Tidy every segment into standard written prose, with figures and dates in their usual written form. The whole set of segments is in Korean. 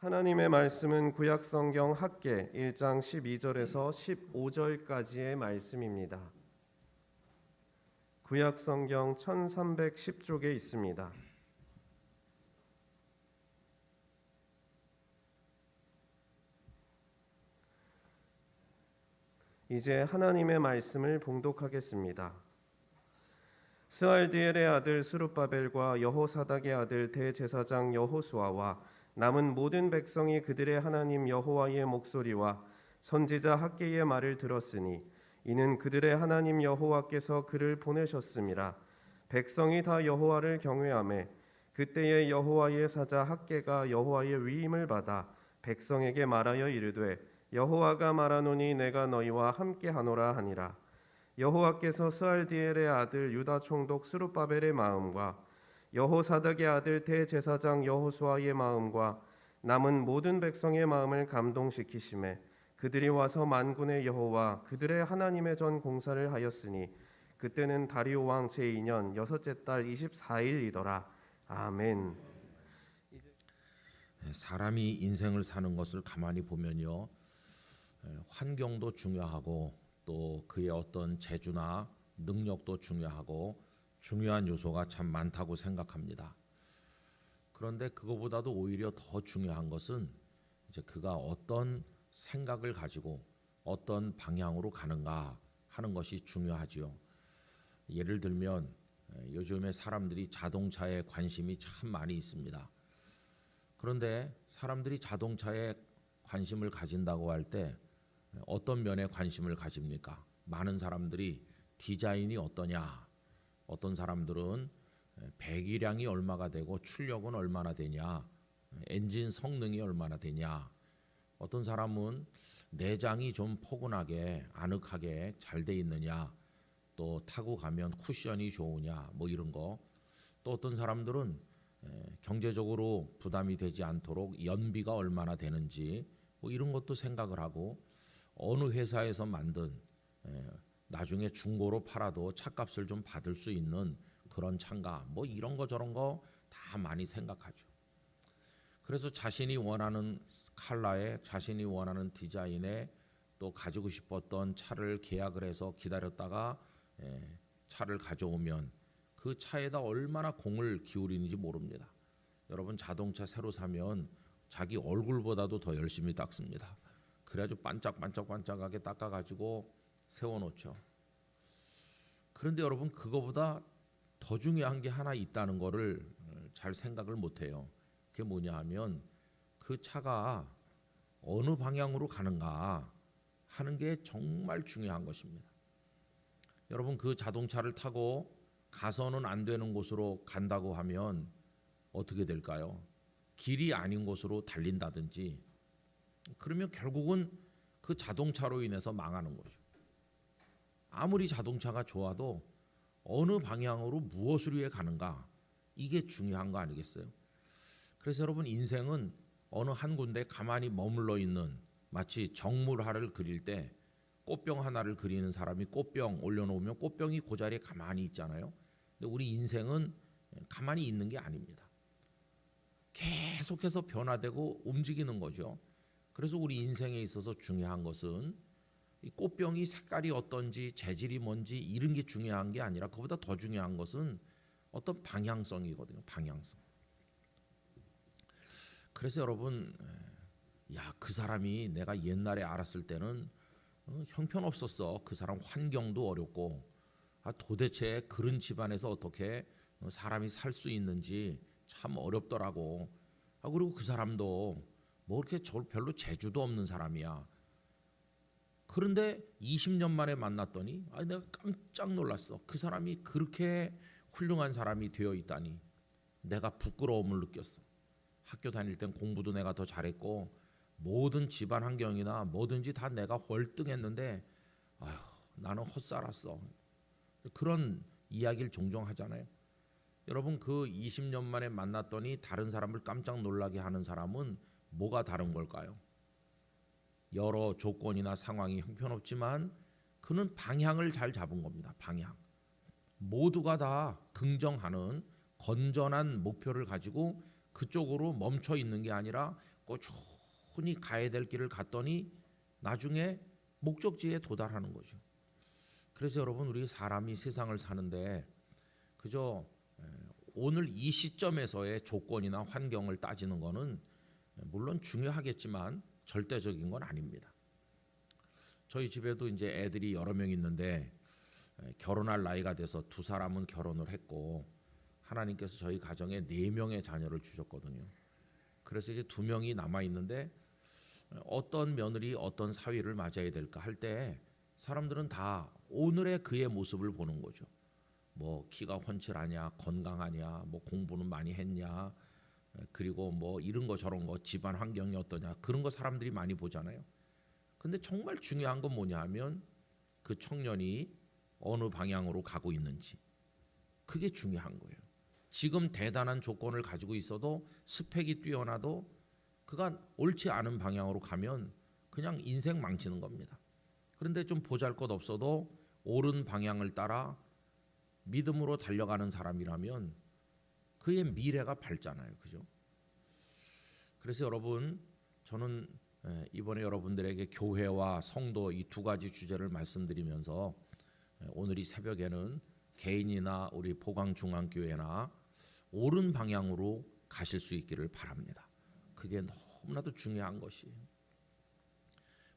하나님의 말씀은 구약 성경 학개 1장 12절에서 15절까지의 말씀입니다. 구약 성경 1310쪽에 있습니다. 이제 하나님의 말씀을 봉독하겠습니다. 스알디엘의 아들 스룹바벨과 여호사닥의 아들 대제사장 여호수아와 남은 모든 백성이 그들의 하나님 여호와의 목소리와 선지자 학개의 말을 들었으니 이는 그들의 하나님 여호와께서 그를 보내셨음이라. 백성이 다 여호와를 경외하매 그때에 여호와의 사자 학개가 여호와의 위임을 받아 백성에게 말하여 이르되 여호와가 말하노니 내가 너희와 함께하노라 하니라. 여호와께서 스알디엘의 아들 유다 총독 스룹바벨의 마음과 여호사닥의 아들 대제사장 여호수아의 마음과 남은 모든 백성의 마음을 감동시키심에 그들이 와서 만군의 여호와 그들의 하나님의 전 공사를 하였으니 그때는 다리오 왕 제2년 여섯째 달 24일이더라. 아멘. 사람이 인생을 사는 것을 가만히 보면요, 환경도 중요하고 또 그의 어떤 재주나 능력도 중요하고 중요한 요소가 참 많다고 생각합니다. 그런데 그거보다도 오히려 더 중요한 것은 이제 그가 어떤 생각을 가지고 어떤 방향으로 가는가 하는 것이 중요하지요. 예를 들면 요즘에 사람들이 자동차에 관심이 참 많이 있습니다. 그런데 사람들이 자동차에 관심을 가진다고 할 때 어떤 면에 관심을 가집니까? 많은 사람들이 디자인이 어떠냐, 어떤 사람들은 배기량이 얼마가 되고 출력은 얼마나 되냐, 엔진 성능이 얼마나 되냐, 어떤 사람은 내장이 좀 포근하게 아늑하게 잘 돼 있느냐, 또 타고 가면 쿠션이 좋으냐, 뭐 이런 거. 또 어떤 사람들은 경제적으로 부담이 되지 않도록 연비가 얼마나 되는지 뭐 이런 것도 생각을 하고, 어느 회사에서 만든 나중에 중고로 팔아도 차값을 좀 받을 수 있는 그런 차인가, 뭐 이런 거 저런 거 다 많이 생각하죠. 그래서 자신이 원하는 컬러에, 자신이 원하는 디자인에 또 가지고 싶었던 차를 계약을 해서 기다렸다가 차를 가져오면 그 차에다 얼마나 공을 기울이는지 모릅니다. 여러분, 자동차 새로 사면 자기 얼굴보다도 더 열심히 닦습니다. 그래가지고 반짝반짝반짝하게 닦아가지고 세워놓죠. 그런데 여러분, 그거보다 더 중요한 게 하나 있다는 거를 잘 생각을 못해요. 그게 뭐냐 하면 그 차가 어느 방향으로 가는가 하는 게 정말 중요한 것입니다. 여러분, 그 자동차를 타고 가서는 안 되는 곳으로 간다고 하면 어떻게 될까요? 길이 아닌 곳으로 달린다든지, 그러면 결국은 그 자동차로 인해서 망하는 거죠. 아무리 자동차가 좋아도 어느 방향으로 무엇을 위해 가는가, 이게 중요한 거 아니겠어요? 그래서 여러분, 인생은 어느 한 군데 가만히 머물러 있는, 마치 정물화를 그릴 때 꽃병 하나를 그리는 사람이 꽃병 올려놓으면 꽃병이 그 자리에 가만히 있잖아요. 근데 우리 인생은 가만히 있는 게 아닙니다. 계속해서 변화되고 움직이는 거죠. 그래서 우리 인생에 있어서 중요한 것은 이 꽃병이 색깔이 어떤지, 재질이 뭔지 이런 게 중요한 게 아니라, 그보다 더 중요한 것은 어떤 방향성이거든요. 방향성. 그래서 여러분, 그 사람이 내가 옛날에 알았을 때는 형편없었어. 그 사람 환경도 어렵고, 도대체 그런 집안에서 어떻게 사람이 살 수 있는지 참 어렵더라고. 그리고 그 사람도 뭐 이렇게 별로 재주도 없는 사람이야. 그런데 20년 만에 만났더니 내가 깜짝 놀랐어. 그 사람이 그렇게 훌륭한 사람이 되어 있다니. 내가 부끄러움을 느꼈어. 학교 다닐 땐 공부도 내가 더 잘했고 모든 집안 환경이나 뭐든지 다 내가 월등했는데 나는 헛살았어. 그런 이야기를 종종 하잖아요. 여러분, 그 20년 만에 만났더니 다른 사람을 깜짝 놀라게 하는 사람은 뭐가 다른 걸까요? 여러 조건이나 상황이 형편없지만 그는 방향을 잘 잡은 겁니다. 방향. 모두가 다 긍정하는 건전한 목표를 가지고 그쪽으로 멈춰 있는 게 아니라 꾸준히 가야 될 길을 갔더니 나중에 목적지에 도달하는 거죠. 그래서 여러분, 우리 사람이 세상을 사는데 그저 오늘 이 시점에서의 조건이나 환경을 따지는 거는 물론 중요하겠지만 절대적인 건 아닙니다. 저희 집에도 이제 애들이 여러 명 있는데 결혼할 나이가 돼서 두 사람은 결혼을 했고 하나님께서 저희 가정에 4명의 자녀를 주셨거든요. 그래서 이제 2명이 남아 있는데 어떤 며느리 어떤 사위를 맞아야 될까 할 때 사람들은 다 오늘의 그의 모습을 보는 거죠. 뭐 키가 훤칠하냐, 건강하냐, 뭐 공부는 많이 했냐, 그리고 뭐 이런 거 저런 거 집안 환경이 어떠냐, 그런 거 사람들이 많이 보잖아요. 근데 정말 중요한 건 뭐냐 하면 그 청년이 어느 방향으로 가고 있는지, 그게 중요한 거예요. 지금 대단한 조건을 가지고 있어도 스펙이 뛰어나도 그가 옳지 않은 방향으로 가면 그냥 인생 망치는 겁니다. 그런데 좀 보잘것없어도 옳은 방향을 따라 믿음으로 달려가는 사람이라면 그의 미래가 밝잖아요. 그죠? 그래서 여러분, 저는 이번에 여러분들에게 교회와 성도 이 2가지 주제를 말씀드리면서 오늘 이 새벽에는 개인이나 우리 보광중앙교회나 옳은 방향으로 가실 수 있기를 바랍니다. 그게 너무나도 중요한 것이에요.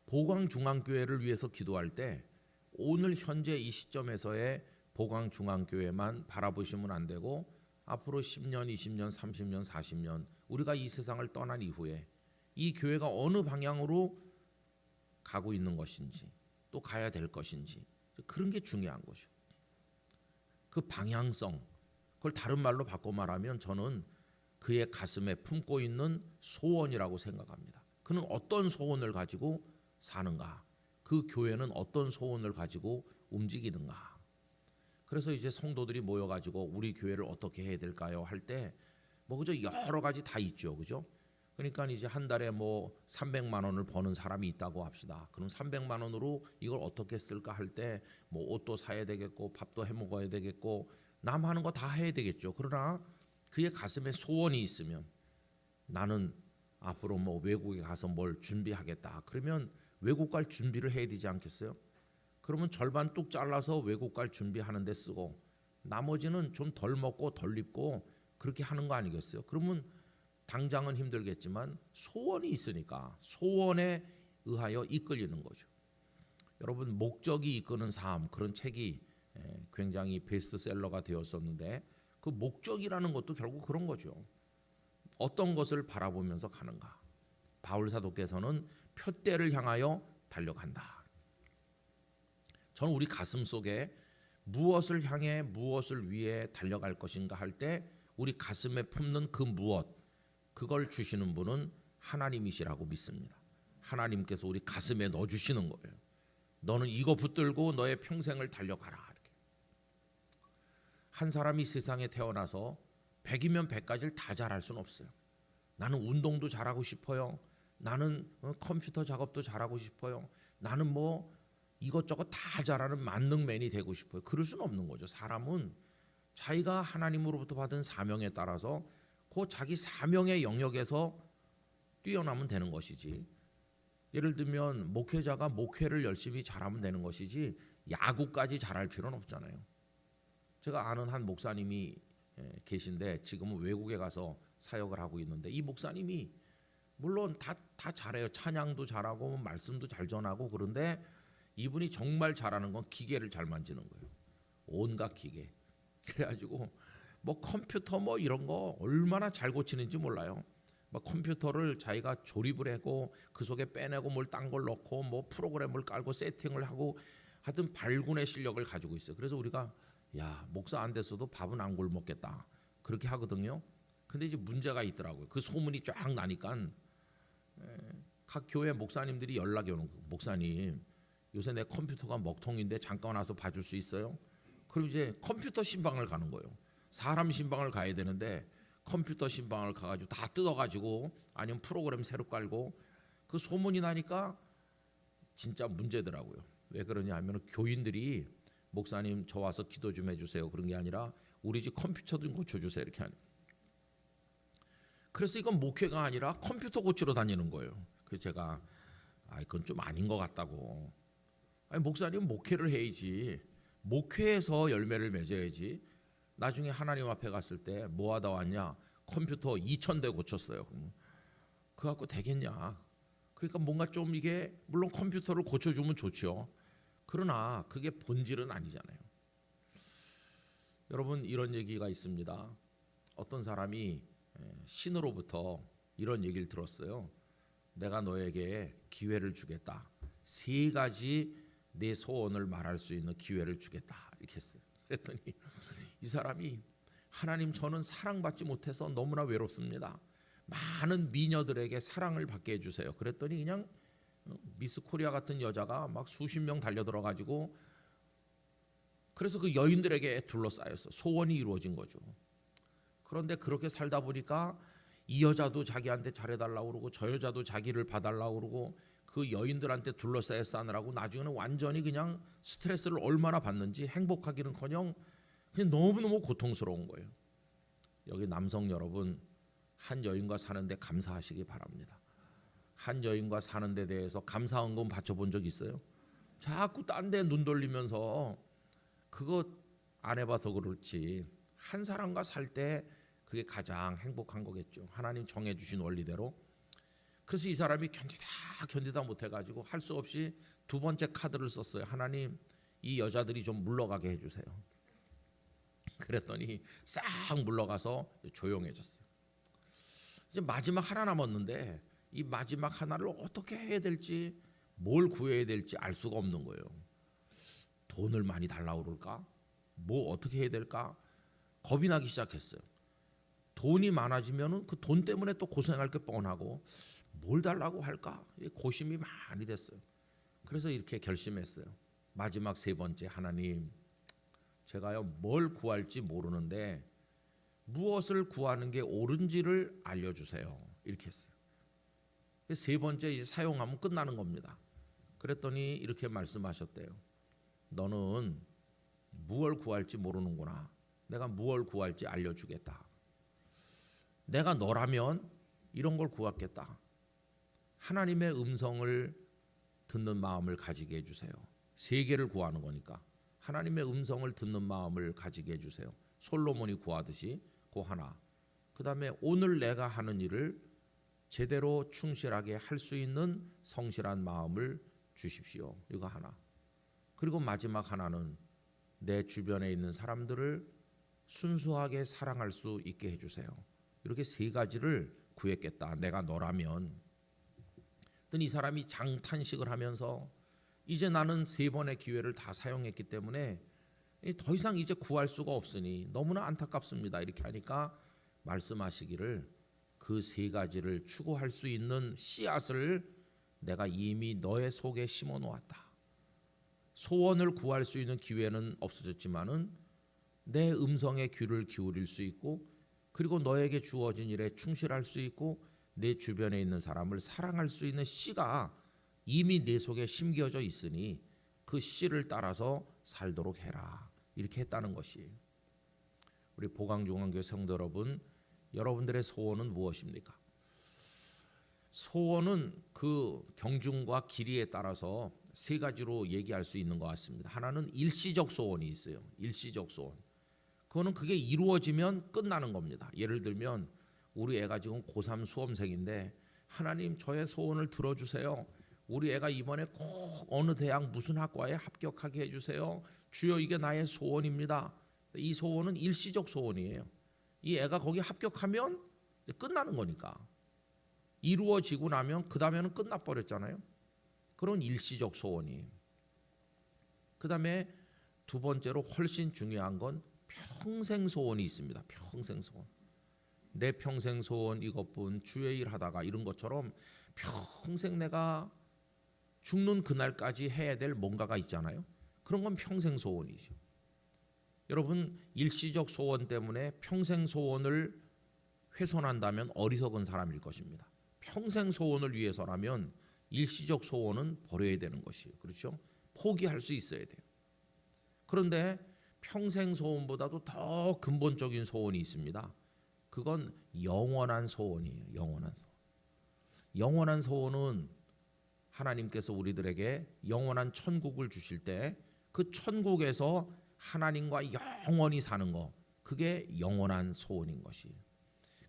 보광중앙교회를 위해서 기도할 때 오늘 현재 이 시점에서의 보광중앙교회만 바라보시면 안 되고 앞으로 10년, 20년, 30년, 40년 우리가 이 세상을 떠난 이후에 이 교회가 어느 방향으로 가고 있는 것인지 또 가야 될 것인지 그런 게 중요한 것이죠. 그 방향성, 그걸 다른 말로 바꿔 말하면 저는 그의 가슴에 품고 있는 소원이라고 생각합니다. 그는 어떤 소원을 가지고 사는가? 그 교회는 어떤 소원을 가지고 움직이는가? 그래서 이제 성도들이 모여가지고 우리 교회를 어떻게 해야 될까요? 할 때 뭐 그저 여러 가지 다 있죠, 그죠? 그러니까 이제 한 달에 뭐 300만 원을 버는 사람이 있다고 합시다. 그럼 300만 원으로 이걸 어떻게 쓸까 할 때 뭐 옷도 사야 되겠고 밥도 해 먹어야 되겠고 남 하는 거 다 해야 되겠죠. 그러나 그의 가슴에 소원이 있으면 나는 앞으로 뭐 외국에 가서 뭘 준비하겠다. 그러면 외국 갈 준비를 해야 되지 않겠어요? 그러면 절반 뚝 잘라서 외국 갈 준비하는 데 쓰고 나머지는 좀 덜 먹고 덜 입고 그렇게 하는 거 아니겠어요? 그러면 당장은 힘들겠지만 소원이 있으니까 소원에 의하여 이끌리는 거죠. 여러분, 목적이 이끄는 삶, 그런 책이 굉장히 베스트셀러가 되었었는데 그 목적이라는 것도 결국 그런 거죠. 어떤 것을 바라보면서 가는가. 바울 사도께서는 표대를 향하여 달려간다. 저는 우리 가슴 속에 무엇을 향해 무엇을 위해 달려갈 것인가 할 때 우리 가슴에 품는 그 무엇, 그걸 주시는 분은 하나님이시라고 믿습니다. 하나님께서 우리 가슴에 넣어주시는 거예요. 너는 이거 붙들고 너의 평생을 달려가라. 이렇게. 한 사람이 세상에 태어나서 100이면 100가지를 다 잘할 수는 없어요. 나는 운동도 잘하고 싶어요. 나는 컴퓨터 작업도 잘하고 싶어요. 나는 뭐 이것저것 다 잘하는 만능맨이 되고 싶어요. 그럴 수는 없는 거죠. 사람은 자기가 하나님으로부터 받은 사명에 따라서 그 자기 사명의 영역에서 뛰어나면 되는 것이지. 예를 들면 목회자가 목회를 열심히 잘하면 되는 것이지 야구까지 잘할 필요는 없잖아요. 제가 아는 한 목사님이 계신데 지금은 외국에 가서 사역을 하고 있는데 이 목사님이 물론 다 잘해요. 찬양도 잘하고 말씀도 잘 전하고 그런데 이분이 정말 잘하는 건 기계를 잘 만지는 거예요. 온갖 기계. 그래가지고 뭐 컴퓨터 뭐 이런 거 얼마나 잘 고치는지 몰라요. 뭐 컴퓨터를 자기가 조립을 하고 그 속에 빼내고 뭘 딴 걸 넣고 뭐 프로그램을 깔고 세팅을 하고 하여튼 발군의 실력을 가지고 있어요. 그래서 우리가 야, 목사 안 됐어도 밥은 안 굶었겠다 그렇게 하거든요. 근데 이제 문제가 있더라고요. 그 소문이 쫙 나니까 각 교회 목사님들이 연락이 오는 거예요. 목사님, 요새 내 컴퓨터가 먹통인데 잠깐 와서 봐줄 수 있어요? 그럼 이제 컴퓨터 신방을 가는 거예요. 사람 신방을 가야 되는데 컴퓨터 신방을 가가지고 다 뜯어가지고 아니면 프로그램 새로 깔고 그 소문이 나니까 진짜 문제더라고요. 왜 그러냐 하면 교인들이 목사님 저 와서 기도 좀 해주세요 그런 게 아니라 우리 집 컴퓨터 좀 고쳐주세요 이렇게 하는. 그래서 이건 목회가 아니라 컴퓨터 고치러 다니는 거예요. 그래서 제가 이건 좀 아닌 것 같다고. 목사님 목회를 해야지. 목회에서 열매를 맺어야지. 나중에 하나님 앞에 갔을 때 뭐 하다 왔냐? 컴퓨터 2,000대 고쳤어요. 그거 갖고 되겠냐? 그러니까 뭔가 좀 이게 물론 컴퓨터를 고쳐주면 좋죠. 그러나 그게 본질은 아니잖아요. 여러분 이런 얘기가 있습니다. 어떤 사람이 신으로부터 이런 얘기를 들었어요. 내가 너에게 기회를 주겠다. 3가지 내 소원을 말할 수 있는 기회를 주겠다. 이렇게 했어요. 그랬더니 이 사람이 하나님 저는 사랑받지 못해서 너무나 외롭습니다. 많은 미녀들에게 사랑을 받게 해주세요. 그랬더니 그냥 미스 코리아 같은 여자가 막 수십 명 달려들어 가지고 그래서 그 여인들에게 둘러싸였어. 소원이 이루어진 거죠. 그런데 그렇게 살다 보니까 이 여자도 자기한테 잘해달라고 그러고 저 여자도 자기를 봐달라고 그러고 그 여인들한테 둘러싸여 싸느라고 나중에는 완전히 그냥 스트레스를 얼마나 받는지 행복하기는커녕 그냥 너무너무 고통스러운 거예요. 여기 남성 여러분 한 여인과 사는데 감사하시기 바랍니다. 한 여인과 사는 데 대해서 감사헌금 바쳐본 적 있어요? 자꾸 딴 데 눈 돌리면서 그거 안 해봐서 그렇지 한 사람과 살 때 그게 가장 행복한 거겠죠. 하나님 정해주신 원리대로. 그래서 이 사람이 견디다 못해가지고 할 수 없이 2번째 카드를 썼어요. 하나님 이 여자들이 좀 물러가게 해주세요. 그랬더니 싹 물러가서 조용해졌어요. 이제 마지막 하나 남았는데 이 마지막 하나를 어떻게 해야 될지 뭘 구해야 될지 알 수가 없는 거예요. 돈을 많이 달라고 그럴까? 뭐 어떻게 해야 될까? 겁이 나기 시작했어요. 돈이 많아지면은 그 돈 때문에 또 고생할 게 뻔하고 뭘 달라고 할까? 고심이 많이 됐어요. 그래서 이렇게 결심했어요. 마지막 3번째 하나님 제가요 뭘 구할지 모르는데 무엇을 구하는 게 옳은지를 알려주세요. 이렇게 했어요. 3번째 이제 사용하면 끝나는 겁니다. 그랬더니 이렇게 말씀하셨대요. 너는 무엇을 구할지 모르는구나. 내가 무엇을 구할지 알려주겠다. 내가 너라면 이런 걸 구하겠다. 하나님의 음성을 듣는 마음을 가지게 해주세요. 3개를 구하는 거니까 하나님의 음성을 듣는 마음을 가지게 해주세요. 솔로몬이 구하듯이 그 하나. 그 다음에 오늘 내가 하는 일을 제대로 충실하게 할 수 있는 성실한 마음을 주십시오. 이거 하나. 그리고 마지막 하나는 내 주변에 있는 사람들을 순수하게 사랑할 수 있게 해주세요. 이렇게 3가지를 구했겠다. 내가 너라면. 이 사람이 장탄식을 하면서 이제 나는 3번의 기회를 다 사용했기 때문에 더 이상 이제 구할 수가 없으니 너무나 안타깝습니다. 이렇게 하니까 말씀하시기를 그 3가지를 추구할 수 있는 씨앗을 내가 이미 너의 속에 심어 놓았다. 소원을 구할 수 있는 기회는 없어졌지만은 내 음성에 귀를 기울일 수 있고 그리고 너에게 주어진 일에 충실할 수 있고 내 주변에 있는 사람을 사랑할 수 있는 씨가 이미 내 속에 심겨져 있으니 그 씨를 따라서 살도록 해라. 이렇게 했다는 것이. 우리 보강중앙교회 성도 여러분, 여러분들의 소원은 무엇입니까? 소원은 그 경중과 길이에 따라서 3가지로 얘기할 수 있는 것 같습니다. 하나는 일시적 소원이 있어요. 일시적 소원. 그거는 그게 이루어지면 끝나는 겁니다. 예를 들면 우리 애가 지금 고3 수험생인데 하나님 저의 소원을 들어주세요. 우리 애가 이번에 꼭 어느 대학 무슨 학과에 합격하게 해주세요. 주여 이게 나의 소원입니다. 이 소원은 일시적 소원이에요. 이 애가 거기 합격하면 끝나는 거니까. 이루어지고 나면 그 다음에는 끝나버렸잖아요. 그런 일시적 소원이. 그 다음에 2번째로 훨씬 중요한 건 평생 소원이 있습니다. 평생 소원. 내 평생 소원 이것뿐 주의 일 하다가 이런 것처럼 평생 내가 죽는 그날까지 해야 될 뭔가가 있잖아요. 그런 건 평생 소원이죠. 여러분 일시적 소원 때문에 평생 소원을 훼손한다면 어리석은 사람일 것입니다. 평생 소원을 위해서라면 일시적 소원은 버려야 되는 것이에요. 그렇죠? 포기할 수 있어야 돼요. 그런데 평생 소원보다도 더 근본적인 소원이 있습니다. 그건 영원한 소원이에요. 영원한 소원. 영원한 소원은 하나님께서 우리들에게 영원한 천국을 주실 때 그 천국에서 하나님과 영원히 사는 거, 그게 영원한 소원인 것이.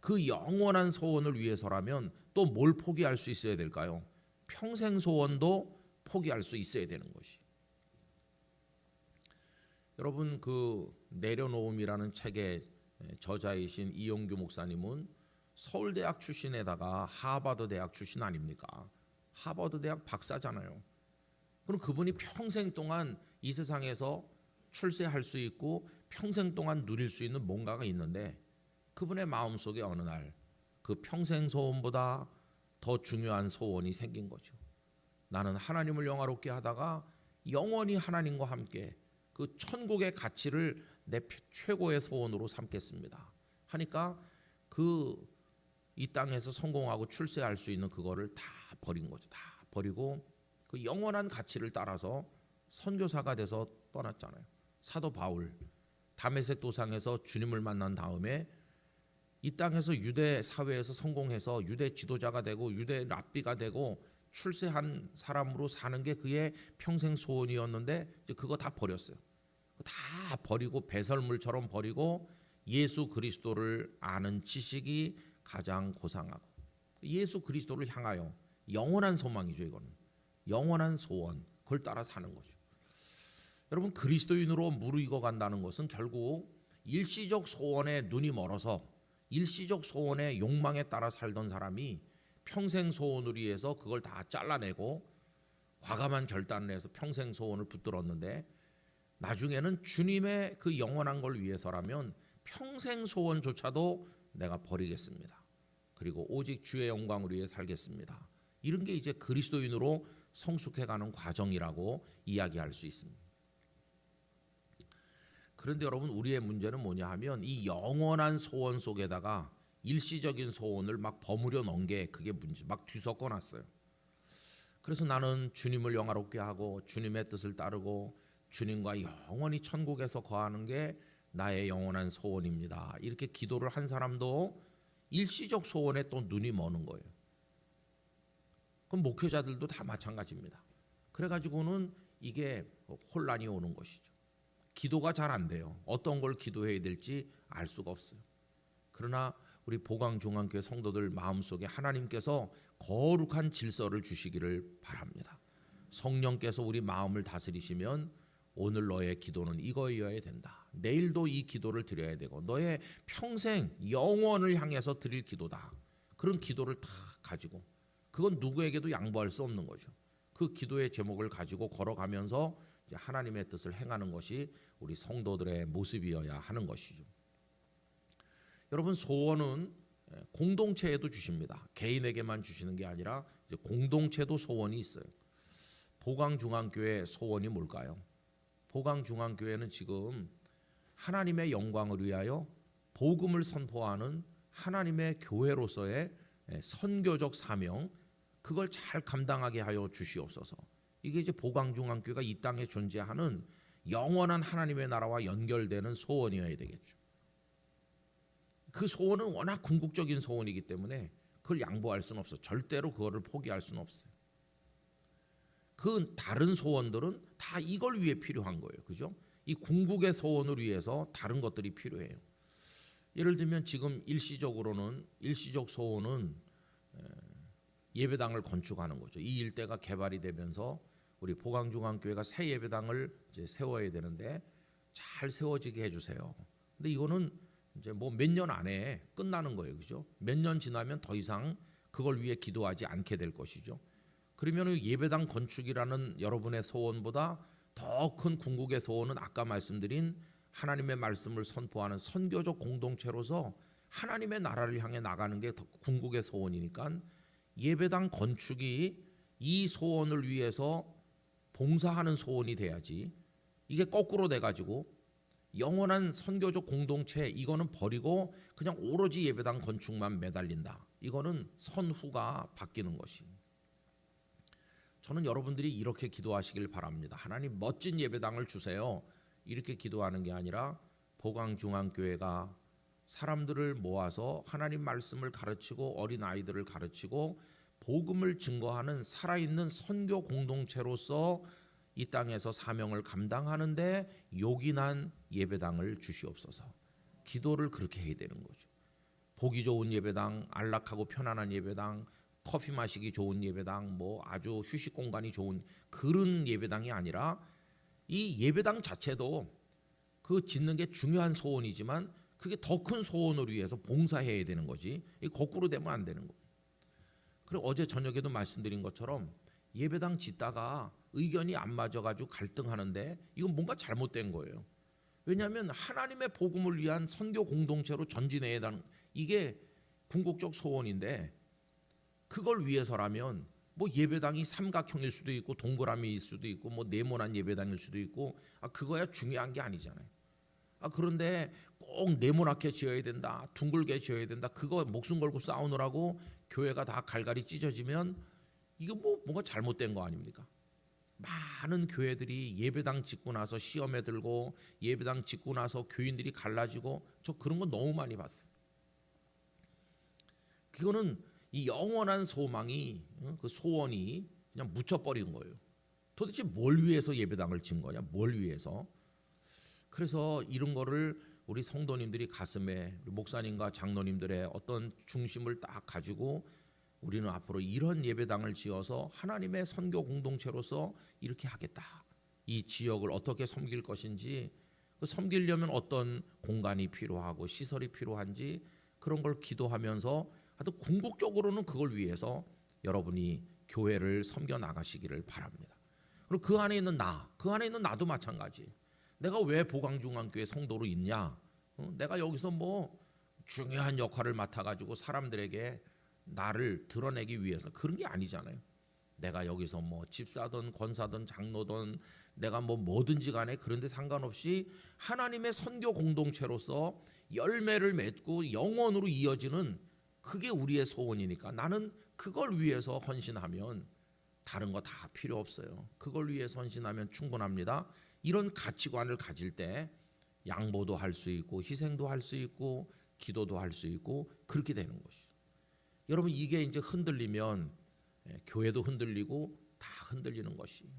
그 영원한 소원을 위해서라면 또 뭘 포기할 수 있어야 될까요? 평생 소원도 포기할 수 있어야 되는 것이. 여러분, 그 내려놓음이라는 책의 저자이신 이용규 목사님은 서울대학 출신에다가 하버드 대학 출신 아닙니까? 하버드 대학 박사잖아요. 그럼 그분이 평생 동안 이 세상에서 출세할 수 있고 평생 동안 누릴 수 있는 뭔가가 있는데, 그분의 마음속에 어느 날 그 평생 소원보다 더 중요한 소원이 생긴 거죠. 나는 하나님을 영화롭게 하다가 영원히 하나님과 함께 그 천국의 가치를 내 최고의 소원으로 삼겠습니다 하니까 그 이 땅에서 성공하고 출세할 수 있는 그거를 다 버린 거죠. 다 버리고 그 영원한 가치를 따라서 선교사가 돼서 떠났잖아요. 사도 바울 다메섹 도상에서 주님을 만난 다음에 이 땅에서 유대 사회에서 성공해서 유대 지도자가 되고 유대 랍비가 되고 출세한 사람으로 사는 게 그의 평생 소원이었는데 이제 그거 다 버렸어요. 다 버리고 배설물처럼 버리고 예수 그리스도를 아는 지식이 가장 고상하고, 예수 그리스도를 향하여 영원한 소망이죠. 이거는 영원한 소원, 그걸 따라 사는 거죠. 여러분, 그리스도인으로 무르익어 간다는 것은 결국 일시적 소원에 눈이 멀어서 일시적 소원의 욕망에 따라 살던 사람이 평생 소원을 위해서 그걸 다 잘라내고 과감한 결단을 해서 평생 소원을 붙들었는데, 나중에는 주님의 그 영원한 걸 위해서라면 평생 소원조차도 내가 버리겠습니다. 그리고 오직 주의 영광을 위해 살겠습니다. 이런 게 이제 그리스도인으로 성숙해가는 과정이라고 이야기할 수 있습니다. 그런데 여러분, 우리의 문제는 뭐냐 하면 이 영원한 소원 속에다가 일시적인 소원을 막 버무려 넣은 게 그게 문제, 막 뒤섞어 놨어요. 그래서 나는 주님을 영화롭게 하고 주님의 뜻을 따르고 주님과 영원히 천국에서 거하는 게 나의 영원한 소원입니다. 이렇게 기도를 한 사람도 일시적 소원에 또 눈이 머는 거예요. 그럼 목회자들도 다 마찬가지입니다. 그래가지고는 이게 혼란이 오는 것이죠. 기도가 잘 안 돼요. 어떤 걸 기도해야 될지 알 수가 없어요. 그러나 우리 보강중앙교회 성도들 마음속에 하나님께서 거룩한 질서를 주시기를 바랍니다. 성령께서 우리 마음을 다스리시면 오늘 너의 기도는 이거여야 된다. 내일도 이 기도를 드려야 되고 너의 평생 영원을 향해서 드릴 기도다. 그런 기도를 다 가지고, 그건 누구에게도 양보할 수 없는 거죠. 그 기도의 제목을 가지고 걸어가면서 이제 하나님의 뜻을 행하는 것이 우리 성도들의 모습이어야 하는 것이죠. 여러분, 소원은 공동체에도 주십니다. 개인에게만 주시는 게 아니라 이제 공동체도 소원이 있어요. 보강중앙교회 소원이 뭘까요? 보강중앙교회는 지금 하나님의 영광을 위하여 복음을 선포하는 하나님의 교회로서의 선교적 사명, 그걸 잘 감당하게 하여 주시옵소서. 이게 이제 보강중앙교회가 이 땅에 존재하는 영원한 하나님의 나라와 연결되는 소원이어야 되겠죠. 그 소원은 워낙 궁극적인 소원이기 때문에 그걸 양보할 수는 없어. 절대로 그거를 포기할 수는 없어요. 그 다른 소원들은 다 이걸 위해 필요한 거예요. 그죠? 이 궁극의 소원을 위해서 다른 것들이 필요해요. 예를 들면 지금 일시적 소원은 예배당을 건축하는 거죠. 이 일대가 개발이 되면서 우리 보강중앙교회가 새 예배당을 이제 세워야 되는데 잘 세워지게 해주세요. 근데 이거는 이제 뭐 몇 년 안에 끝나는 거예요. 그죠? 몇 년 지나면 더 이상 그걸 위해 기도하지 않게 될 것이죠. 그러면 예배당 건축이라는 여러분의 소원보다 더 큰 궁극의 소원은 아까 말씀드린 하나님의 말씀을 선포하는 선교적 공동체로서 하나님의 나라를 향해 나가는 게 더 궁극의 소원이니까 예배당 건축이 이 소원을 위해서 봉사하는 소원이 돼야지, 이게 거꾸로 돼가지고 영원한 선교적 공동체 이거는 버리고 그냥 오로지 예배당 건축만 매달린다. 이거는 선후가 바뀌는 것이. 저는 여러분들이 이렇게 기도하시길 바랍니다. 하나님 멋진 예배당을 주세요. 이렇게 기도하는 게 아니라 보강중앙교회가 사람들을 모아서 하나님 말씀을 가르치고 어린 아이들을 가르치고 복음을 증거하는 살아있는 선교 공동체로서 이 땅에서 사명을 감당하는데 요긴한 예배당을 주시옵소서. 기도를 그렇게 해야 되는 거죠. 보기 좋은 예배당, 안락하고 편안한 예배당, 커피 마시기 좋은 예배당, 뭐 아주 휴식 공간이 좋은 그런 예배당이 아니라 이 예배당 자체도 그 짓는 게 중요한 소원이지만 그게 더 큰 소원을 위해서 봉사해야 되는 거지. 거꾸로 되면 안 되는 거예요. 그리고 어제 저녁에도 말씀드린 것처럼 예배당 짓다가 의견이 안 맞아가지고 갈등하는데 이건 뭔가 잘못된 거예요. 왜냐하면 하나님의 복음을 위한 선교 공동체로 전진해야 되는 이게 궁극적 소원인데 그걸 위해서라면 뭐 예배당이 삼각형일 수도 있고 동그라미일 수도 있고 뭐 네모난 예배당일 수도 있고 그거야 중요한 게 아니잖아요. 그런데 꼭 네모나게 지어야 된다, 둥글게 지어야 된다. 그거 목숨 걸고 싸우느라고 교회가 다 갈갈이 찢어지면 이거 뭐 뭔가 잘못된 거 아닙니까? 많은 교회들이 예배당 짓고 나서 시험에 들고 예배당 짓고 나서 교인들이 갈라지고 저 그런 거 너무 많이 봤어요. 그거는 이 영원한 소망이 그 소원이 그냥 묻혀버린 거예요. 도대체 뭘 위해서 예배당을 짓는 거냐? 뭘 위해서? 그래서 이런 거를 우리 성도님들이 가슴에 우리 목사님과 장로님들의 어떤 중심을 딱 가지고 우리는 앞으로 이런 예배당을 지어서 하나님의 선교 공동체로서 이렇게 하겠다. 이 지역을 어떻게 섬길 것인지 그 섬기려면 어떤 공간이 필요하고 시설이 필요한지 그런 걸 기도하면서 하여튼 궁극적으로는 그걸 위해서 여러분이 교회를 섬겨 나가시기를 바랍니다. 그리고 그 안에 있는 그 안에 있는 나도 마찬가지. 내가 왜 보강중앙교회 성도로 있냐? 내가 여기서 뭐 중요한 역할을 맡아가지고 사람들에게 나를 드러내기 위해서 그런 게 아니잖아요. 내가 여기서 뭐 집사든 권사든 장로든 내가 뭐 뭐든지 간에 그런데 상관없이 하나님의 선교 공동체로서 열매를 맺고 영원으로 이어지는 그게 우리의 소원이니까 나는 그걸 위해서 헌신하면 다른 거 다 필요 없어요. 그걸 위해서 헌신하면 충분합니다. 이런 가치관을 가질 때 양보도 할 수 있고 희생도 할 수 있고 기도도 할 수 있고 그렇게 되는 것이죠. 여러분 이게 이제 흔들리면 교회도 흔들리고 다 흔들리는 것이.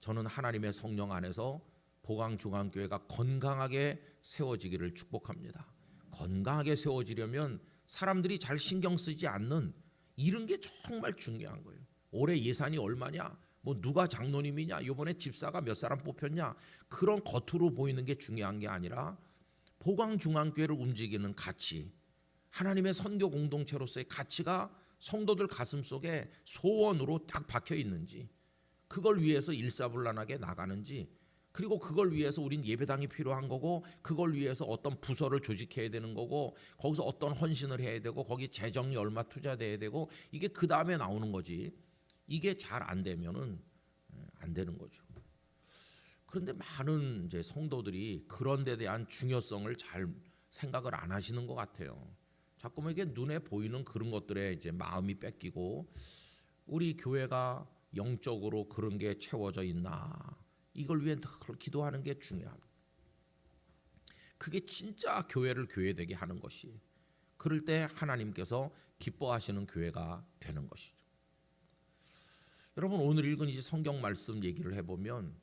저는 하나님의 성령 안에서 보강중앙교회가 건강하게 세워지기를 축복합니다. 건강하게 세워지려면 사람들이 잘 신경 쓰지 않는 이런 게 정말 중요한 거예요. 올해 예산이 얼마냐? 뭐 누가 장로님이냐? 이번에 집사가 몇 사람 뽑혔냐? 그런 겉으로 보이는 게 중요한 게 아니라 보강중앙교회를 움직이는 가치, 하나님의 선교 공동체로서의 가치가 성도들 가슴속에 소원으로 딱 박혀 있는지, 그걸 위해서 일사불란하게 나가는지, 그리고 그걸 위해서 우린 예배당이 필요한 거고 그걸 위해서 어떤 부서를 조직해야 되는 거고 거기서 어떤 헌신을 해야 되고 거기 재정이 얼마 투자돼야 되고 이게 그 다음에 나오는 거지. 이게 잘 안 되면은 안 되는 거죠. 그런데 많은 이제 성도들이 그런 데 대한 중요성을 잘 생각을 안 하시는 것 같아요. 자꾸만 이게 눈에 보이는 그런 것들에 이제 마음이 뺏기고 우리 교회가 영적으로 그런 게 채워져 있나 이걸 위해 늘 기도하는 게 중요합니다. 그게 진짜 교회를 교회되게 하는 것이 그럴 때 하나님께서 기뻐하시는 교회가 되는 것이죠. 여러분 오늘 읽은 이 성경 말씀 얘기를 해보면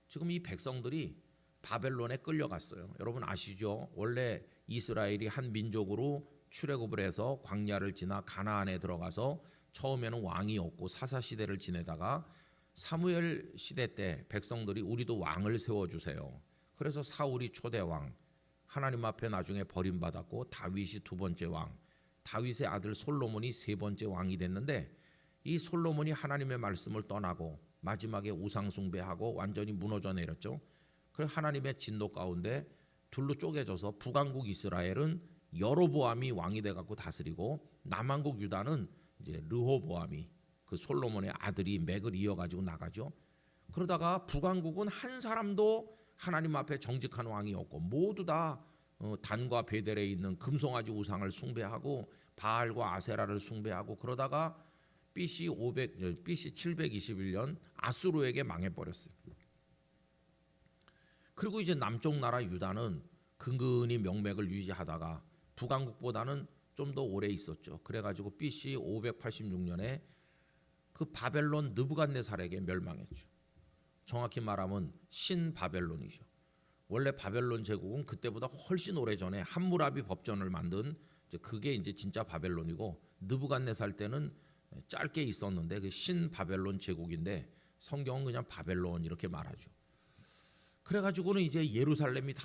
지금 이 백성들이 바벨론에 끌려갔어요. 여러분 아시죠? 원래 이스라엘이 한 민족으로 출애굽을 해서 광야를 지나 가나안에 들어가서 처음에는 왕이 없고 사사시대를 지내다가 사무엘 시대 때 백성들이 우리도 왕을 세워주세요. 그래서 사울이 초대왕, 하나님 앞에 나중에 버림받았고 다윗이 두 번째 왕, 다윗의 아들 솔로몬이 세 번째 왕이 됐는데 이 솔로몬이 하나님의 말씀을 떠나고 마지막에 우상 숭배하고 완전히 무너져 내렸죠. 그래서 하나님의 진노 가운데 둘로 쪼개져서 북왕국 이스라엘은 여로보암이 왕이 돼갖고 다스리고 남왕국 유다는 이제 르호보암이 그 솔로몬의 아들이 맥을 이어가지고 나가죠. 그러다가 북왕국은 한 사람도 하나님 앞에 정직한 왕이 없고 모두 다 단과 베델에 있는 금송아지 우상을 숭배하고 바알과 아세라를 숭배하고 그러다가 BC 721년 아수르에게 망해버렸어요. 그리고 이제 남쪽 나라 유다는 근근히 명맥을 유지하다가 북왕국보다는 좀 더 오래 있었죠. 그래가지고 BC 586년에 그 바벨론 느부갓네살에게 멸망했죠. 정확히 말하면 신바벨론이죠. 원래 바벨론 제국은 그때보다 훨씬 오래 전에 함무라비 법전을 만든 그게 이제 진짜 바벨론이고, 느부갓네살 때는 짧게 있었는데 그 신바벨론 제국인데 성경은 그냥 바벨론 이렇게 말하죠. 그래가지고는 이제 예루살렘이 다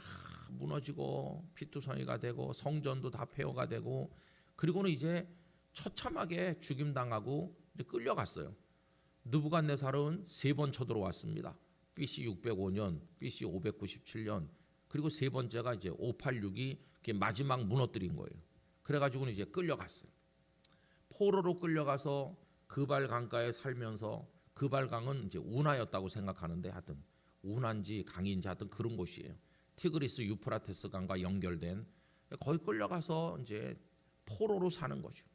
무너지고 피투성이가 되고 성전도 다 폐허가 되고, 그리고는 이제 처참하게 죽임당하고 이제 끌려갔어요. 느부갓네살은 3번 쳐들어왔습니다. BC 605년, BC 597년, 그리고 3번째가 이제 586이 마지막 무너뜨린 거예요. 그래가지고는 이제 끌려갔어요. 포로로 끌려가서 그발 강가에 살면서, 그발강은 이제 운하였다고 생각하는데 하여튼 운하인지 강인지 하여튼 그런 곳이에요. 티그리스 유프라테스 강과 연결된, 거기 끌려가서 이제 포로로 사는 거죠.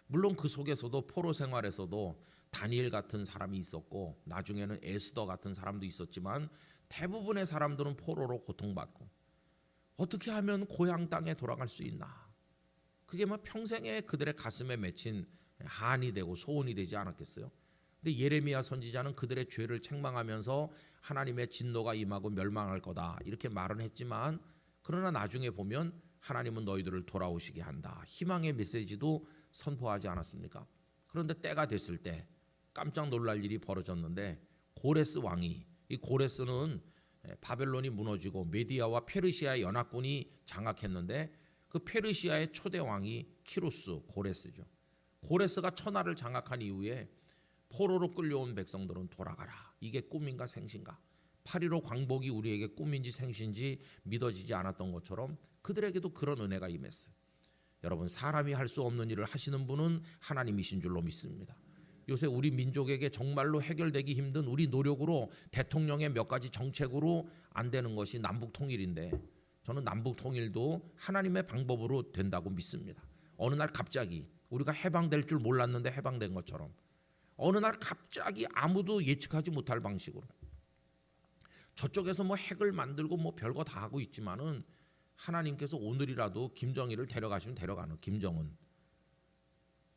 물론 그 속에서도 포로 생활에서도 다니엘 같은 사람이 있었고 나중에는 에스더 같은 사람도 있었지만 대부분의 사람들은 포로로 고통받고, 어떻게 하면 고향 땅에 돌아갈 수 있나, 그게 막 평생에 그들의 가슴에 맺힌 한이 되고 소원이 되지 않았겠어요? 근데 예레미야 선지자는 그들의 죄를 책망하면서 하나님의 진노가 임하고 멸망할 거다 이렇게 말은 했지만, 그러나 나중에 보면 하나님은 너희들을 돌아오시게 한다, 희망의 메시지도 선포하지 않았습니까? 그런데 때가 됐을 때 깜짝 놀랄 일이 벌어졌는데, 고레스 왕이, 이 고레스는 바벨론이 무너지고 메디아와 페르시아의 연합군이 장악했는데 그 페르시아의 초대 왕이 키루스 고레스죠. 고레스가 천하를 장악한 이후에 포로로 끌려온 백성들은 돌아가라, 이게 꿈인가 생신가, 8.15 광복이 우리에게 꿈인지 생신지 믿어지지 않았던 것처럼 그들에게도 그런 은혜가 임했어요. 여러분, 사람이 할 수 없는 일을 하시는 분은 하나님이신 줄로 믿습니다. 요새 우리 민족에게 정말로 해결되기 힘든 우리 노력으로 대통령의 몇 가지 정책으로 안 되는 것이 남북 통일인데, 저는 남북 통일도 하나님의 방법으로 된다고 믿습니다. 어느 날 갑자기 우리가 해방될 줄 몰랐는데 해방된 것처럼, 어느 날 갑자기 아무도 예측하지 못할 방식으로 저쪽에서 뭐 핵을 만들고 뭐 별거 다 하고 있지만은 하나님께서 오늘이라도 김정일을 데려가시면 데려가는, 김정은,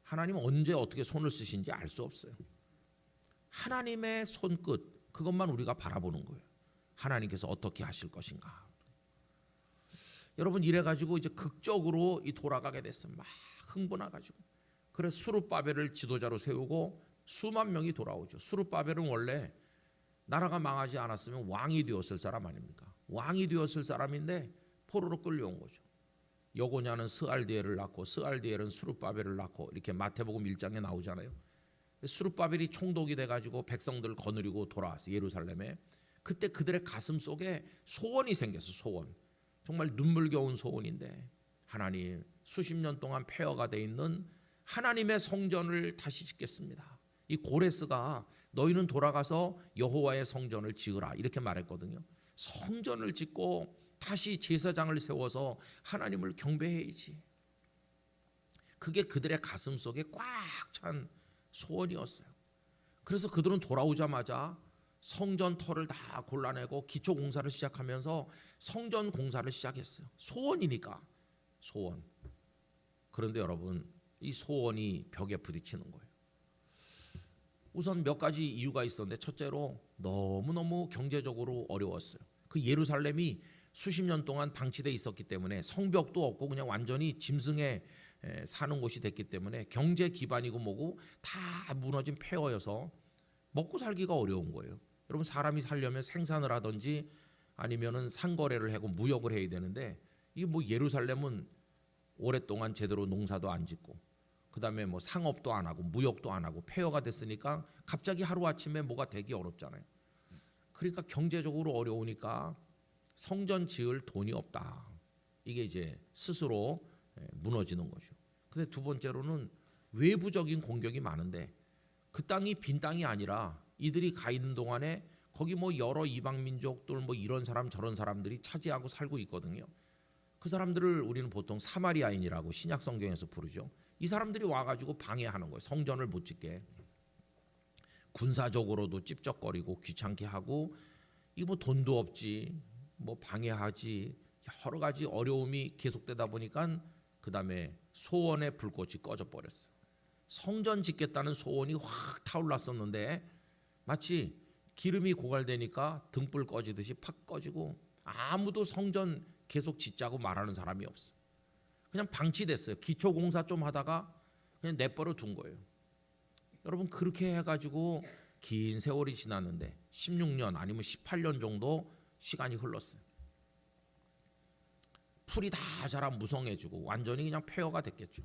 하나님은 언제 어떻게 손을 쓰신지 알 수 없어요. 하나님의 손끝, 그것만 우리가 바라보는 거예요. 하나님께서 어떻게 하실 것인가. 여러분, 이래가지고 이제 극적으로 돌아가게 됐어요. 막 흥분해가지고. 그래서 수룹바벨을 지도자로 세우고 수만 명이 돌아오죠. 수룹바벨은 원래 나라가 망하지 않았으면 왕이 되었을 사람 아닙니까? 왕이 되었을 사람인데 포로로 끌려온 거죠. 여고냐는 스알디엘을 낳고 스알디엘은 수룹바벨을 낳고, 이렇게 마태복음 1장에 나오잖아요. 수룹바벨이 총독이 돼가지고 백성들을 거느리고 돌아왔어요, 예루살렘에. 그때 그들의 가슴 속에 소원이 생겼어, 소원. 정말 눈물겨운 소원인데, 하나님, 수십 년 동안 폐허가 돼 있는 하나님의 성전을 다시 짓겠습니다. 이 고레스가 너희는 돌아가서 여호와의 성전을 지으라 이렇게 말했거든요. 성전을 짓고 다시 제사장을 세워서 하나님을 경배해야지. 그게 그들의 가슴 속에 꽉 찬 소원이었어요. 그래서 그들은 돌아오자마자 성전 터를 다 골라내고 기초 공사를 시작하면서 성전 공사를 시작했어요. 소원이니까, 소원. 그런데 여러분, 이 소원이 벽에 부딪히는 거예요. 우선 몇 가지 이유가 있었는데, 첫째로 너무너무 경제적으로 어려웠어요. 그 예루살렘이 수십 년 동안 방치돼 있었기 때문에 성벽도 없고 그냥 완전히 짐승에 사는 곳이 됐기 때문에 경제 기반이고 뭐고 다 무너진 폐허여서 먹고 살기가 어려운 거예요. 여러분, 사람이 살려면 생산을 하든지 아니면은 상거래를 하고 무역을 해야 되는데, 이 뭐 예루살렘은 오랫동안 제대로 농사도 안 짓고 그다음에 뭐 상업도 안 하고 무역도 안 하고 폐허가 됐으니까 갑자기 하루아침에 뭐가 되기 어렵잖아요. 그러니까 경제적으로 어려우니까 성전 지을 돈이 없다. 이게 이제 스스로 무너지는 거죠. 근데 두 번째로는 외부적인 공격이 많은데, 그 땅이 빈 땅이 아니라 이들이 가 있는 동안에 거기 뭐 여러 이방 민족들 뭐 이런 사람 저런 사람들이 차지하고 살고 있거든요. 그 사람들을 우리는 보통 사마리아인이라고 신약 성경에서 부르죠. 이 사람들이 와가지고 방해하는 거예요. 성전을 못 짓게. 군사적으로도 찝쩍거리고 귀찮게 하고, 이거 뭐 돈도 없지, 뭐 방해하지, 여러 가지 어려움이 계속되다 보니까 그 다음에 소원의 불꽃이 꺼져 버렸어요. 성전 짓겠다는 소원이 확 타올랐었는데 마치 기름이 고갈되니까 등불 꺼지듯이 팍 꺼지고 아무도 성전 계속 짓자고 말하는 사람이 없어. 그냥 방치됐어요. 기초공사 좀 하다가 그냥 내버려 둔 거예요. 여러분 그렇게 해가지고 긴 세월이 지났는데 16년 아니면 18년 정도 시간이 흘렀어요. 풀이 다 자라 무성해지고 완전히 그냥 폐허가 됐겠죠.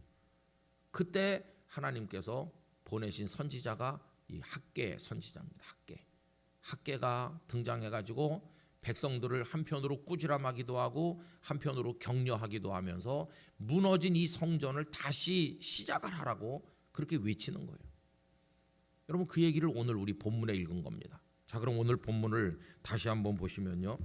그때 하나님께서 보내신 선지자가 이 학개 선지자입니다. 학개가 등장해가지고 백성들을 한편으로 꾸지람하기도 하고 한편으로 격려하기도 하면서 무너진 이 성전을 다시 시작을 하라고 그렇게 외치는 거예요. 여러분 그 얘기를 오늘 우리 본문에 읽은 겁니다. 자, 그럼 오늘 본문을 다시 한번 보시면요.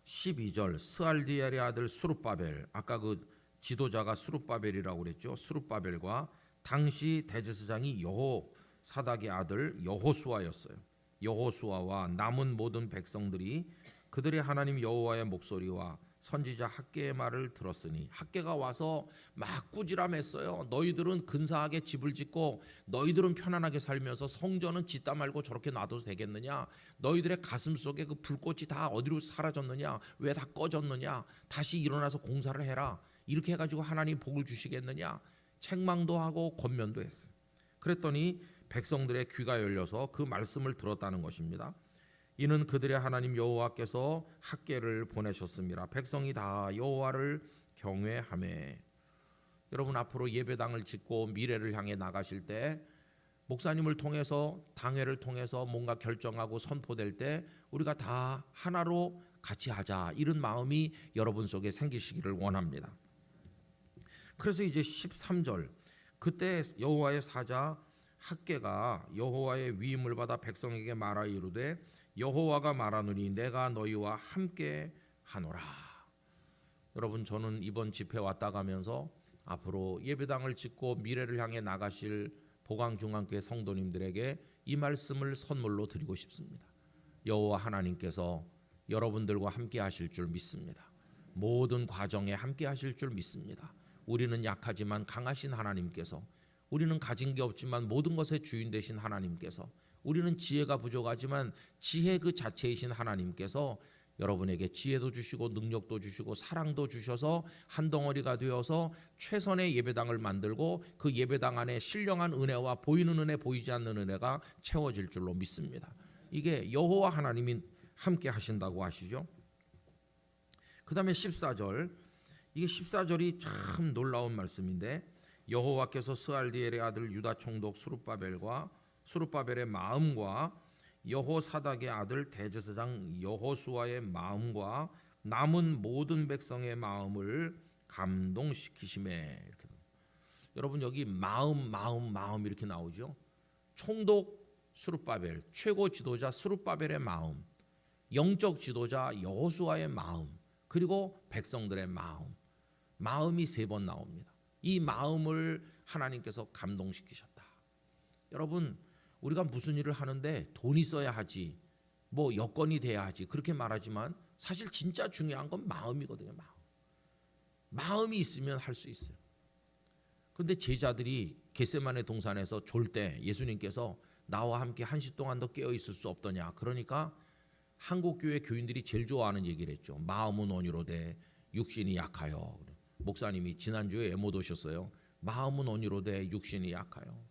12절 스알디엘의 아들 수룹바벨, 아까 그 지도자가 수룹바벨이라고 그랬죠. 수룹바벨과 당시 대제사장이 여호사닥의 아들 여호수아였어요. 여호수아와 남은 모든 백성들이 그들의 하나님 여호와의 목소리와 선지자 학개의 말을 들었으니, 학개가 와서 막 꾸지람했어요. 너희들은 근사하게 집을 짓고 너희들은 편안하게 살면서 성전은 짓다 말고 저렇게 놔둬도 되겠느냐? 너희들의 가슴 속에 그 불꽃이 다 어디로 사라졌느냐? 왜 다 꺼졌느냐? 다시 일어나서 공사를 해라. 이렇게 해가지고 하나님 복을 주시겠느냐? 책망도 하고 권면도 했어요. 그랬더니 백성들의 귀가 열려서 그 말씀을 들었다는 것입니다. 이는 그들의 하나님 여호와께서 학개를 보내셨습니다. 백성이 다 여호와를 경외하매. 여러분 앞으로 예배당을 짓고 미래를 향해 나가실 때 목사님을 통해서 당회를 통해서 뭔가 결정하고 선포될 때 우리가 다 하나로 같이 하자, 이런 마음이 여러분 속에 생기시기를 원합니다. 그래서 이제 13절, 그때 여호와의 사자 학개가 여호와의 위임을 받아 백성에게 말하 이르되 여호와가 말하노니 내가 너희와 함께 하노라. 여러분 저는 이번 집회 왔다 가면서 앞으로 예배당을 짓고 미래를 향해 나가실 보강중앙교회 성도님들에게 이 말씀을 선물로 드리고 싶습니다. 여호와 하나님께서 여러분들과 함께 하실 줄 믿습니다. 모든 과정에 함께 하실 줄 믿습니다. 우리는 약하지만 강하신 하나님께서, 우리는 가진 게 없지만 모든 것의 주인 되신 하나님께서, 우리는 지혜가 부족하지만 지혜 그 자체이신 하나님께서 여러분에게 지혜도 주시고 능력도 주시고 사랑도 주셔서 한 덩어리가 되어서 최선의 예배당을 만들고 그 예배당 안에 신령한 은혜와 보이는 은혜 보이지 않는 은혜가 채워질 줄로 믿습니다. 이게 여호와 하나님이 함께 하신다고 하시죠. 그 다음에 14절, 이게 14절이 참 놀라운 말씀인데, 여호와께서 스알디엘의 아들 유다 총독 수룹바벨의 마음과 여호사닥의 아들 대제사장 여호수아의 마음과 남은 모든 백성의 마음을 감동시키심에. 이렇게. 여러분 여기 마음 이렇게 나오죠. 총독 수룹바벨, 최고 지도자 수룹바벨의 마음, 영적 지도자 여호수아의 마음, 그리고 백성들의 마음이 세 번 나옵니다. 이 마음을 하나님께서 감동시키셨다. 여러분 우리가 무슨 일을 하는데 돈 있어야 하지, 뭐 여건이 돼야 하지, 그렇게 말하지만 사실 진짜 중요한 건 마음이거든요. 마음이 있으면 할 수 있어요. 그런데 제자들이 겟세마네 동산에서 졸 때 예수님께서 나와 함께 한시 동안 더 깨어 있을 수 없더냐, 그러니까 한국교회 교인들이 제일 좋아하는 얘기를 했죠. 마음은 온유로되 육신이 약하여. 목사님이 지난주에 에못 오셨어요. 마음은 온유로되 육신이 약하여.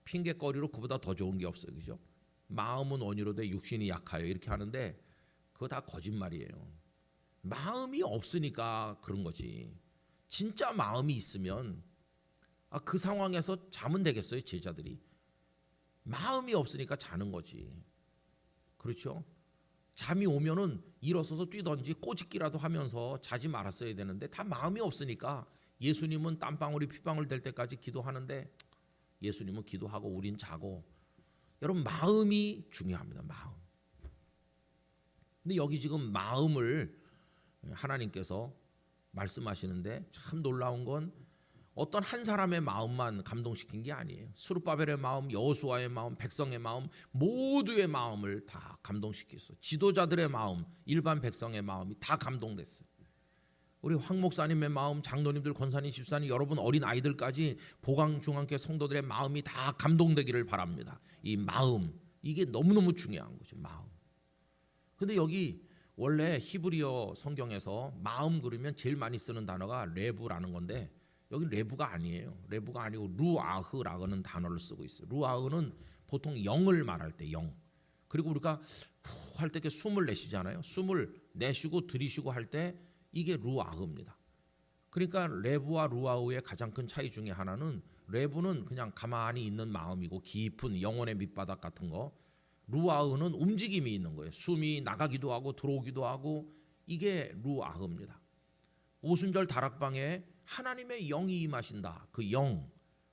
핑계거리로 그보다 더 좋은 게 없어요. 그죠? 마음은 온유로되 육신이 약하여 이렇게 하는데 그거 다 거짓말이에요. 마음이 없으니까 그런 거지. 진짜 마음이 있으면 그 상황에서 자면 되겠어요, 제자들이. 마음이 없으니까 자는 거지. 그렇죠? 잠이 오면은 일어서서 뛰던지 꼬집기라도 하면서 자지 말았어야 되는데 다 마음이 없으니까 예수님은 땀방울이 핏방울 될 때까지 기도하는데 예수님은 기도하고 우린 자고. 여러분 마음이 중요합니다. 마음. 근데 여기 지금 마음을 하나님께서 말씀하시는데 참 놀라운 건 어떤 한 사람의 마음만 감동시킨 게 아니에요. 스룹바벨의 마음, 여호수아의 마음, 백성의 마음, 모두의 마음을 다 감동시켰어요. 지도자들의 마음, 일반 백성의 마음이 다 감동됐어요. 우리 황 목사님의 마음, 장로님들, 권사님, 집사님, 여러분 어린 아이들까지 보강중앙교회 성도들의 마음이 다 감동되기를 바랍니다. 이 마음, 이게 너무너무 중요한 거죠. 마음. 근데 여기 원래 히브리어 성경에서 마음 그러면 제일 많이 쓰는 단어가 레브라는 건데 여기 레브가 아니에요. 레브가 아니고 루아흐라는 단어를 쓰고 있어요. 루아흐는 보통 영을 말할 때 영. 그리고 우리가 후 할 때 숨을 내쉬잖아요. 숨을 내쉬고 들이쉬고 할 때 이게 루아흐입니다. 그러니까 레브와 루아흐의 가장 큰 차이 중에 하나는 레브는 그냥 가만히 있는 마음이고 깊은 영혼의 밑바닥 같은 거. 루아흐는 움직임이 있는 거예요. 숨이 나가기도 하고 들어오기도 하고 이게 루아흐입니다. 오순절 다락방에 하나님의 영이 임하신다. 그 영,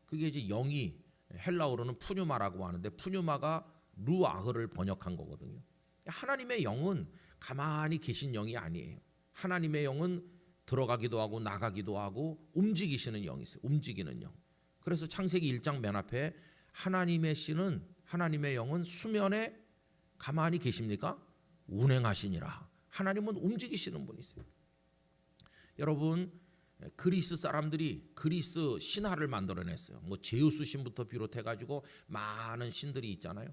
그게 이제 영이 헬라어로는 푸뉴마라고 하는데 푸뉴마가 루아흐를 번역한 거거든요. 하나님의 영은 가만히 계신 영이 아니에요. 하나님의 영은 들어가기도 하고 나가기도 하고 움직이시는 영이 있어요. 움직이는 영. 그래서 창세기 1장 맨 앞에 하나님의 씨는 하나님의 영은 수면에 가만히 계십니까? 운행하시니라. 하나님은 움직이시는 분이세요. 여러분 그리스 사람들이 그리스 신화를 만들어냈어요. 뭐 제우스 신부터 비롯해 가지고 많은 신들이 있잖아요.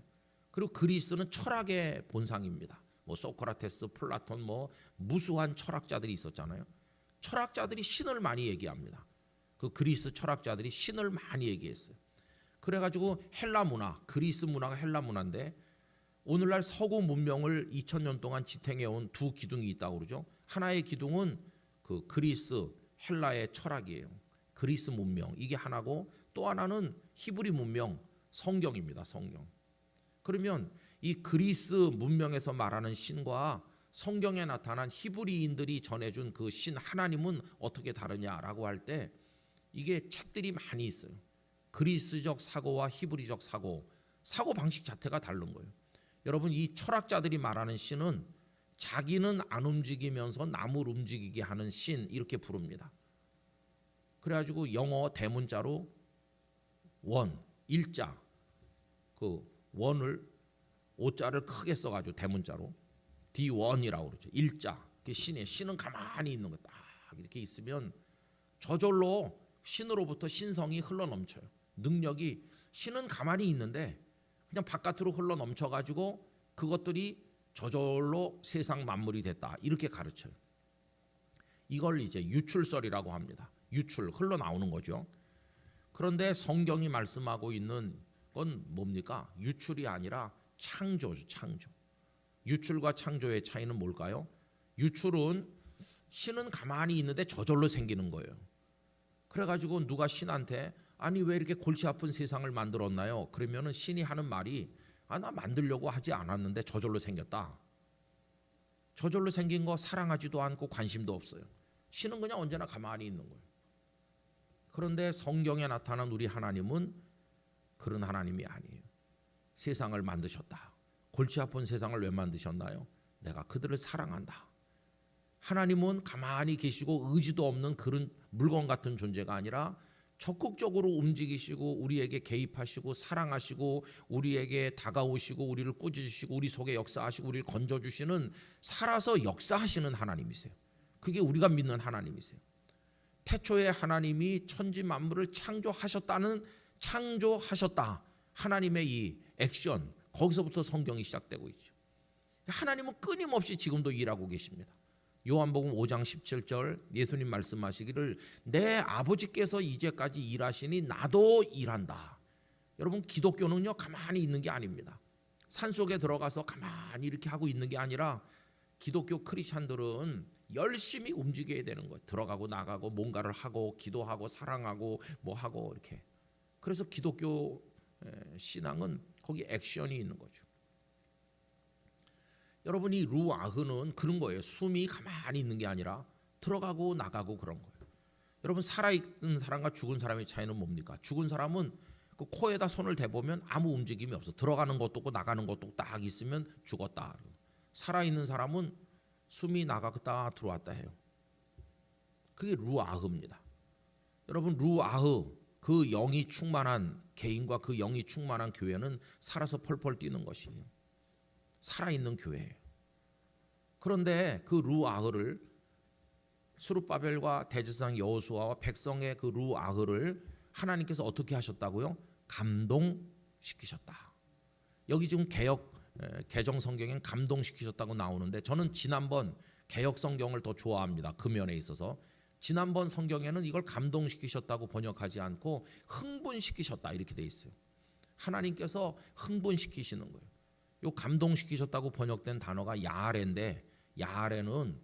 그리고 그리스는 철학의 본상입니다. 뭐 소크라테스, 플라톤 뭐 무수한 철학자들이 있었잖아요. 철학자들이 신을 많이 얘기합니다. 그 그리스 철학자들이 신을 많이 얘기했어요. 그래가지고 헬라 문화, 그리스 문화가 헬라 문화인데 오늘날 서구 문명을 2000년 동안 지탱해온 두 기둥이 있다고 그러죠. 하나의 기둥은 그 그리스, 헬라의 철학이에요. 그리스 문명 이게 하나고 또 하나는 히브리 문명, 성경입니다. 성경. 그러면 이 그리스 문명에서 말하는 신과 성경에 나타난 히브리인들이 전해준 그 신 하나님은 어떻게 다르냐라고 할 때 이게 책들이 많이 있어요. 그리스적 사고와 히브리적 사고 방식 자체가 다른 거예요. 여러분 이 철학자들이 말하는 신은 자기는 안 움직이면서 남을 움직이게 하는 신 이렇게 부릅니다. 그래가지고 영어 대문자로 원, 일자 그 원을 오자를 크게 써가지고 대문자로 D1이라고 그러죠. 일자 그 신은 가만히 있는 거 딱 이렇게 있으면 저절로 신으로부터 신성이 흘러 넘쳐요. 능력이 신은 가만히 있는데 그냥 바깥으로 흘러 넘쳐가지고 그것들이 저절로 세상 만물이 됐다 이렇게 가르쳐요. 이걸 이제 유출설이라고 합니다. 유출 흘러나오는 거죠. 그런데 성경이 말씀하고 있는 건 뭡니까? 유출이 아니라 창조죠. 창조. 유출과 창조의 차이는 뭘까요? 유출은 신은 가만히 있는데 저절로 생기는 거예요. 그래가지고 누가 신한테 아니 왜 이렇게 골치 아픈 세상을 만들었나요? 그러면은 신이 하는 말이 나 만들려고 하지 않았는데 저절로 생겼다. 저절로 생긴 거 사랑하지도 않고 관심도 없어요. 신은 그냥 언제나 가만히 있는 거예요. 그런데 성경에 나타난 우리 하나님은 그런 하나님이 아니에요. 세상을 만드셨다. 골치 아픈 세상을 왜 만드셨나요? 내가 그들을 사랑한다. 하나님은 가만히 계시고 의지도 없는 그런 물건 같은 존재가 아니라 적극적으로 움직이시고 우리에게 개입하시고 사랑하시고 우리에게 다가오시고 우리를 꾸짖으시고 우리 속에 역사하시고 우리를 건져주시는 살아서 역사하시는 하나님이세요. 그게 우리가 믿는 하나님이세요. 태초에 하나님이 천지 만물을 창조하셨다. 하나님의 이 액션 거기서부터 성경이 시작되고 있죠. 하나님은 끊임없이 지금도 일하고 계십니다. 요한복음 5장 17절 예수님 말씀하시기를 내 아버지께서 이제까지 일하시니 나도 일한다. 여러분 기독교는요 가만히 있는 게 아닙니다. 산속에 들어가서 가만히 이렇게 하고 있는 게 아니라 기독교 크리스찬들은 열심히 움직여야 되는 거예요. 들어가고 나가고 뭔가를 하고 기도하고 사랑하고 뭐 하고 이렇게. 그래서 기독교 신앙은 거기 액션이 있는 거죠. 여러분이 루아흐는 그런 거예요. 숨이 가만히 있는 게 아니라 들어가고 나가고 그런 거예요. 여러분 살아있는 사람과 죽은 사람의 차이는 뭡니까? 죽은 사람은 그 코에다 손을 대보면 아무 움직임이 없어. 들어가는 것도 없고 나가는 것도 없고 딱 있으면 죽었다. 살아있는 사람은 숨이 나갔다 들어왔다 해요. 그게 루아흐입니다. 여러분 루아흐 그 영이 충만한 개인과 그 영이 충만한 교회는 살아서 펄펄 뛰는 것이에요. 살아있는 교회예요. 그런데 그 루아흐를 수룹바벨과 대제사장 여호수아와 백성의 그 루아흐를 하나님께서 어떻게 하셨다고요? 감동시키셨다. 여기 지금 개정 성경엔 감동시키셨다고 나오는데 저는 지난번 개역 성경을 더 좋아합니다. 그 면에 있어서 지난번 성경에는 이걸 감동시키셨다고 번역하지 않고 흥분시키셨다 이렇게 돼 있어요. 하나님께서 흥분시키시는 거예요. 요 감동시키셨다고 번역된 단어가 야아레인데 야아레는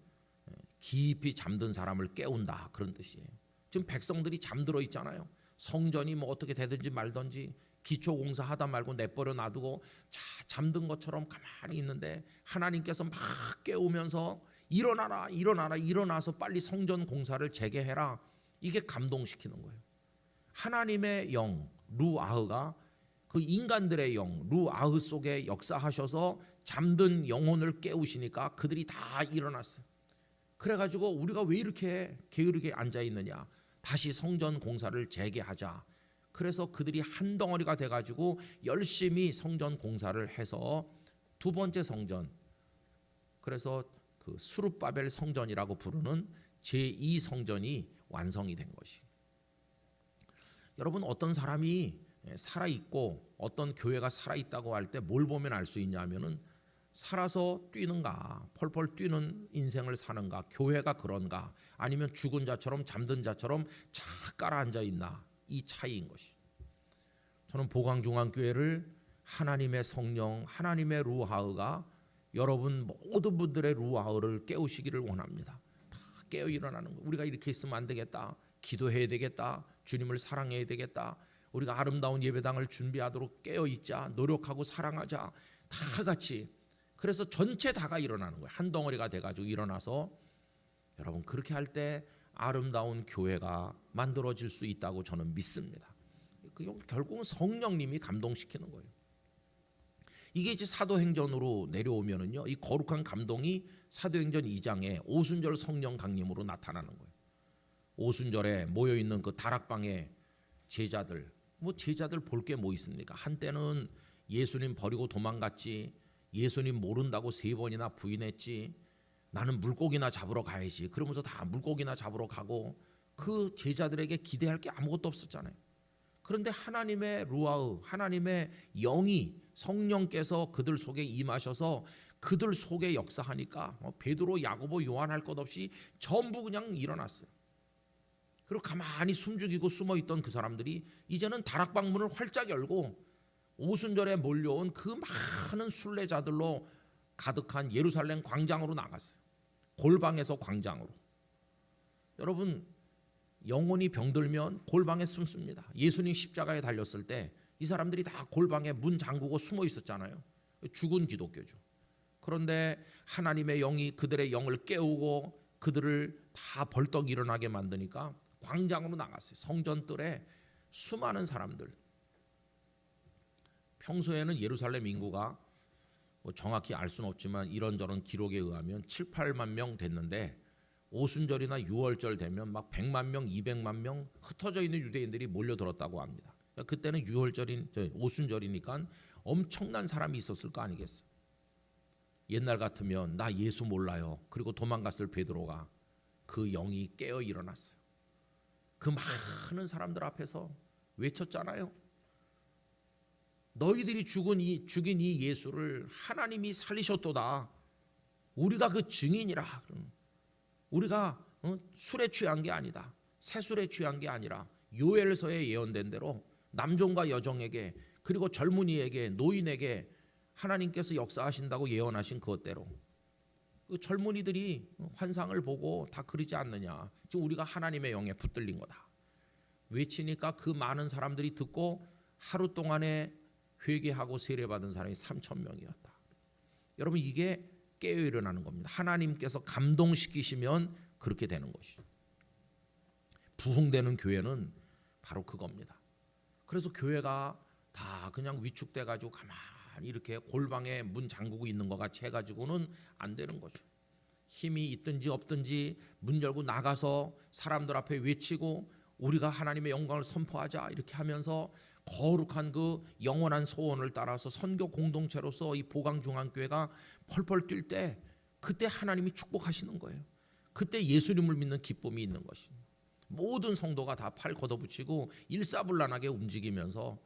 깊이 잠든 사람을 깨운다 그런 뜻이에요. 지금 백성들이 잠들어 있잖아요. 성전이 뭐 어떻게 되든지 말든지 기초 공사 하다 말고 내버려 놔두고 잠든 것처럼 가만히 있는데 하나님께서 막 깨우면서 일어나라 일어나라 일어나서 빨리 성전 공사를 재개해라. 이게 감동시키는 거예요. 하나님의 영 루아흐가 그 인간들의 영 루아흐 속에 역사하셔서 잠든 영혼을 깨우시니까 그들이 다 일어났어요. 그래가지고 우리가 왜 이렇게 게으르게 앉아 있느냐, 다시 성전 공사를 재개하자. 그래서 그들이 한 덩어리가 돼가지고 열심히 성전 공사를 해서 두 번째 성전, 그래서 그 수룹바벨 성전이라고 부르는 제2성전이 완성이 된 것이. 여러분 어떤 사람이 살아있고 어떤 교회가 살아있다고 할 때 뭘 보면 알 수 있냐면은 살아서 뛰는가, 펄펄 뛰는 인생을 사는가, 교회가 그런가, 아니면 죽은 자처럼 잠든 자처럼 착 깔아앉아 있나, 이 차이인 것이. 저는 보강중앙교회를 하나님의 성령, 하나님의 루하흐가 여러분 모든 분들의 루하흐를 깨우시기를 원합니다. 다 깨어 일어나는 거. 우리가 이렇게 있으면 안 되겠다. 기도해야 되겠다. 주님을 사랑해야 되겠다. 우리가 아름다운 예배당을 준비하도록 깨어 있자. 노력하고 사랑하자. 다 같이. 그래서 전체 다가 일어나는 거예요. 한 덩어리가 돼가지고 일어나서 여러분 그렇게 할 때 아름다운 교회가 만들어질 수 있다고 저는 믿습니다. 결국은 성령님이 감동시키는 거예요. 이게 이제 사도행전으로 내려오면은요, 이 거룩한 감동이 사도행전 2장에 오순절 성령 강림으로 나타나는 거예요. 오순절에 모여 있는 그 다락방에 제자들, 뭐 제자들 볼 게 뭐 있습니까? 한때는 예수님 버리고 도망갔지. 예수님 모른다고 3번이나 부인했지. 나는 물고기나 잡으러 가야지. 그러면서 다 물고기나 잡으러 가고 그 제자들에게 기대할 게 아무것도 없었잖아요. 그런데 하나님의 루아흐, 하나님의 영이 성령께서 그들 속에 임하셔서 그들 속에 역사하니까 베드로, 야고보, 요한 할 것 없이 전부 그냥 일어났어요. 그리고 가만히 숨죽이고 숨어있던 그 사람들이 이제는 다락방 문을 활짝 열고 오순절에 몰려온 그 많은 순례자들로 가득한 예루살렘 광장으로 나갔어요. 골방에서 광장으로. 여러분 영혼이 병들면 골방에 숨습니다. 예수님 십자가에 달렸을 때 이 사람들이 다 골방에 문 잠그고 숨어 있었잖아요. 죽은 기독교죠. 그런데 하나님의 영이 그들의 영을 깨우고 그들을 다 벌떡 일어나게 만드니까 광장으로 나갔어요. 성전뜰에 수많은 사람들. 평소에는 예루살렘 인구가 뭐 정확히 알 수는 없지만 이런저런 기록에 의하면 7, 8만 명 됐는데 오순절이나 유월절 되면 막 100만 명, 200만 명 흩어져 있는 유대인들이 몰려들었다고 합니다. 그때는 오순절이니까 엄청난 사람이 있었을 거 아니겠어요. 옛날 같으면 나 예수 몰라요. 그리고 도망갔을 베드로가 그 영이 깨어 일어났어요. 그 많은 사람들 앞에서 외쳤잖아요. 너희들이 죽인 이 예수를 하나님이 살리셨도다. 우리가 그 증인이라. 우리가 술에 취한 게 아니다. 새술에 취한 게 아니라 요엘서에 예언된 대로 남종과 여종에게 그리고 젊은이에게 노인에게 하나님께서 역사하신다고 예언하신 그것대로 그 젊은이들이 환상을 보고 다 그러지 않느냐. 지금 우리가 하나님의 영에 붙들린 거다. 외치니까 그 많은 사람들이 듣고 하루 동안에 회개하고 세례받은 사람이 3,000명이었다. 여러분 이게 깨어 일어나는 겁니다. 하나님께서 감동시키시면 그렇게 되는 것이죠. 부흥되는 교회는 바로 그겁니다. 그래서 교회가 다 그냥 위축돼 가지고 가만히 이렇게 골방에 문 잠그고 있는 것 같이 해가지고는 안 되는 거죠. 힘이 있든지 없든지 문 열고 나가서 사람들 앞에 외치고 우리가 하나님의 영광을 선포하자 이렇게 하면서 거룩한 그 영원한 소원을 따라서 선교 공동체로서 이 보강중앙교회가 펄펄 뛸 때 그때 하나님이 축복하시는 거예요. 그때 예수님을 믿는 기쁨이 있는 것입니다. 모든 성도가 다 팔 걷어붙이고 일사불란하게 움직이면서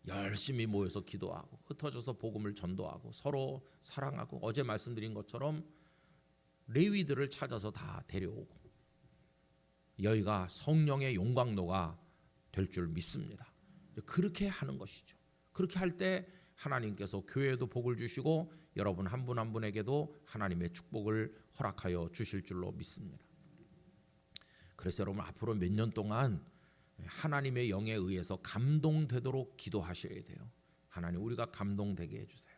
열심히 모여서 기도하고 흩어져서 복음을 전도하고 서로 사랑하고 어제 말씀드린 것처럼 레위들을 찾아서 다 데려오고 여기가 성령의 용광로가 될 줄 믿습니다. 그렇게 하는 것이죠. 그렇게 할 때 하나님께서 교회에도 복을 주시고 여러분 한 분 한 분에게도 하나님의 축복을 허락하여 주실 줄로 믿습니다. 그래서 여러분 앞으로 몇 년 동안 하나님의 영에 의해서 감동되도록 기도하셔야 돼요. 하나님 우리가 감동되게 해주세요.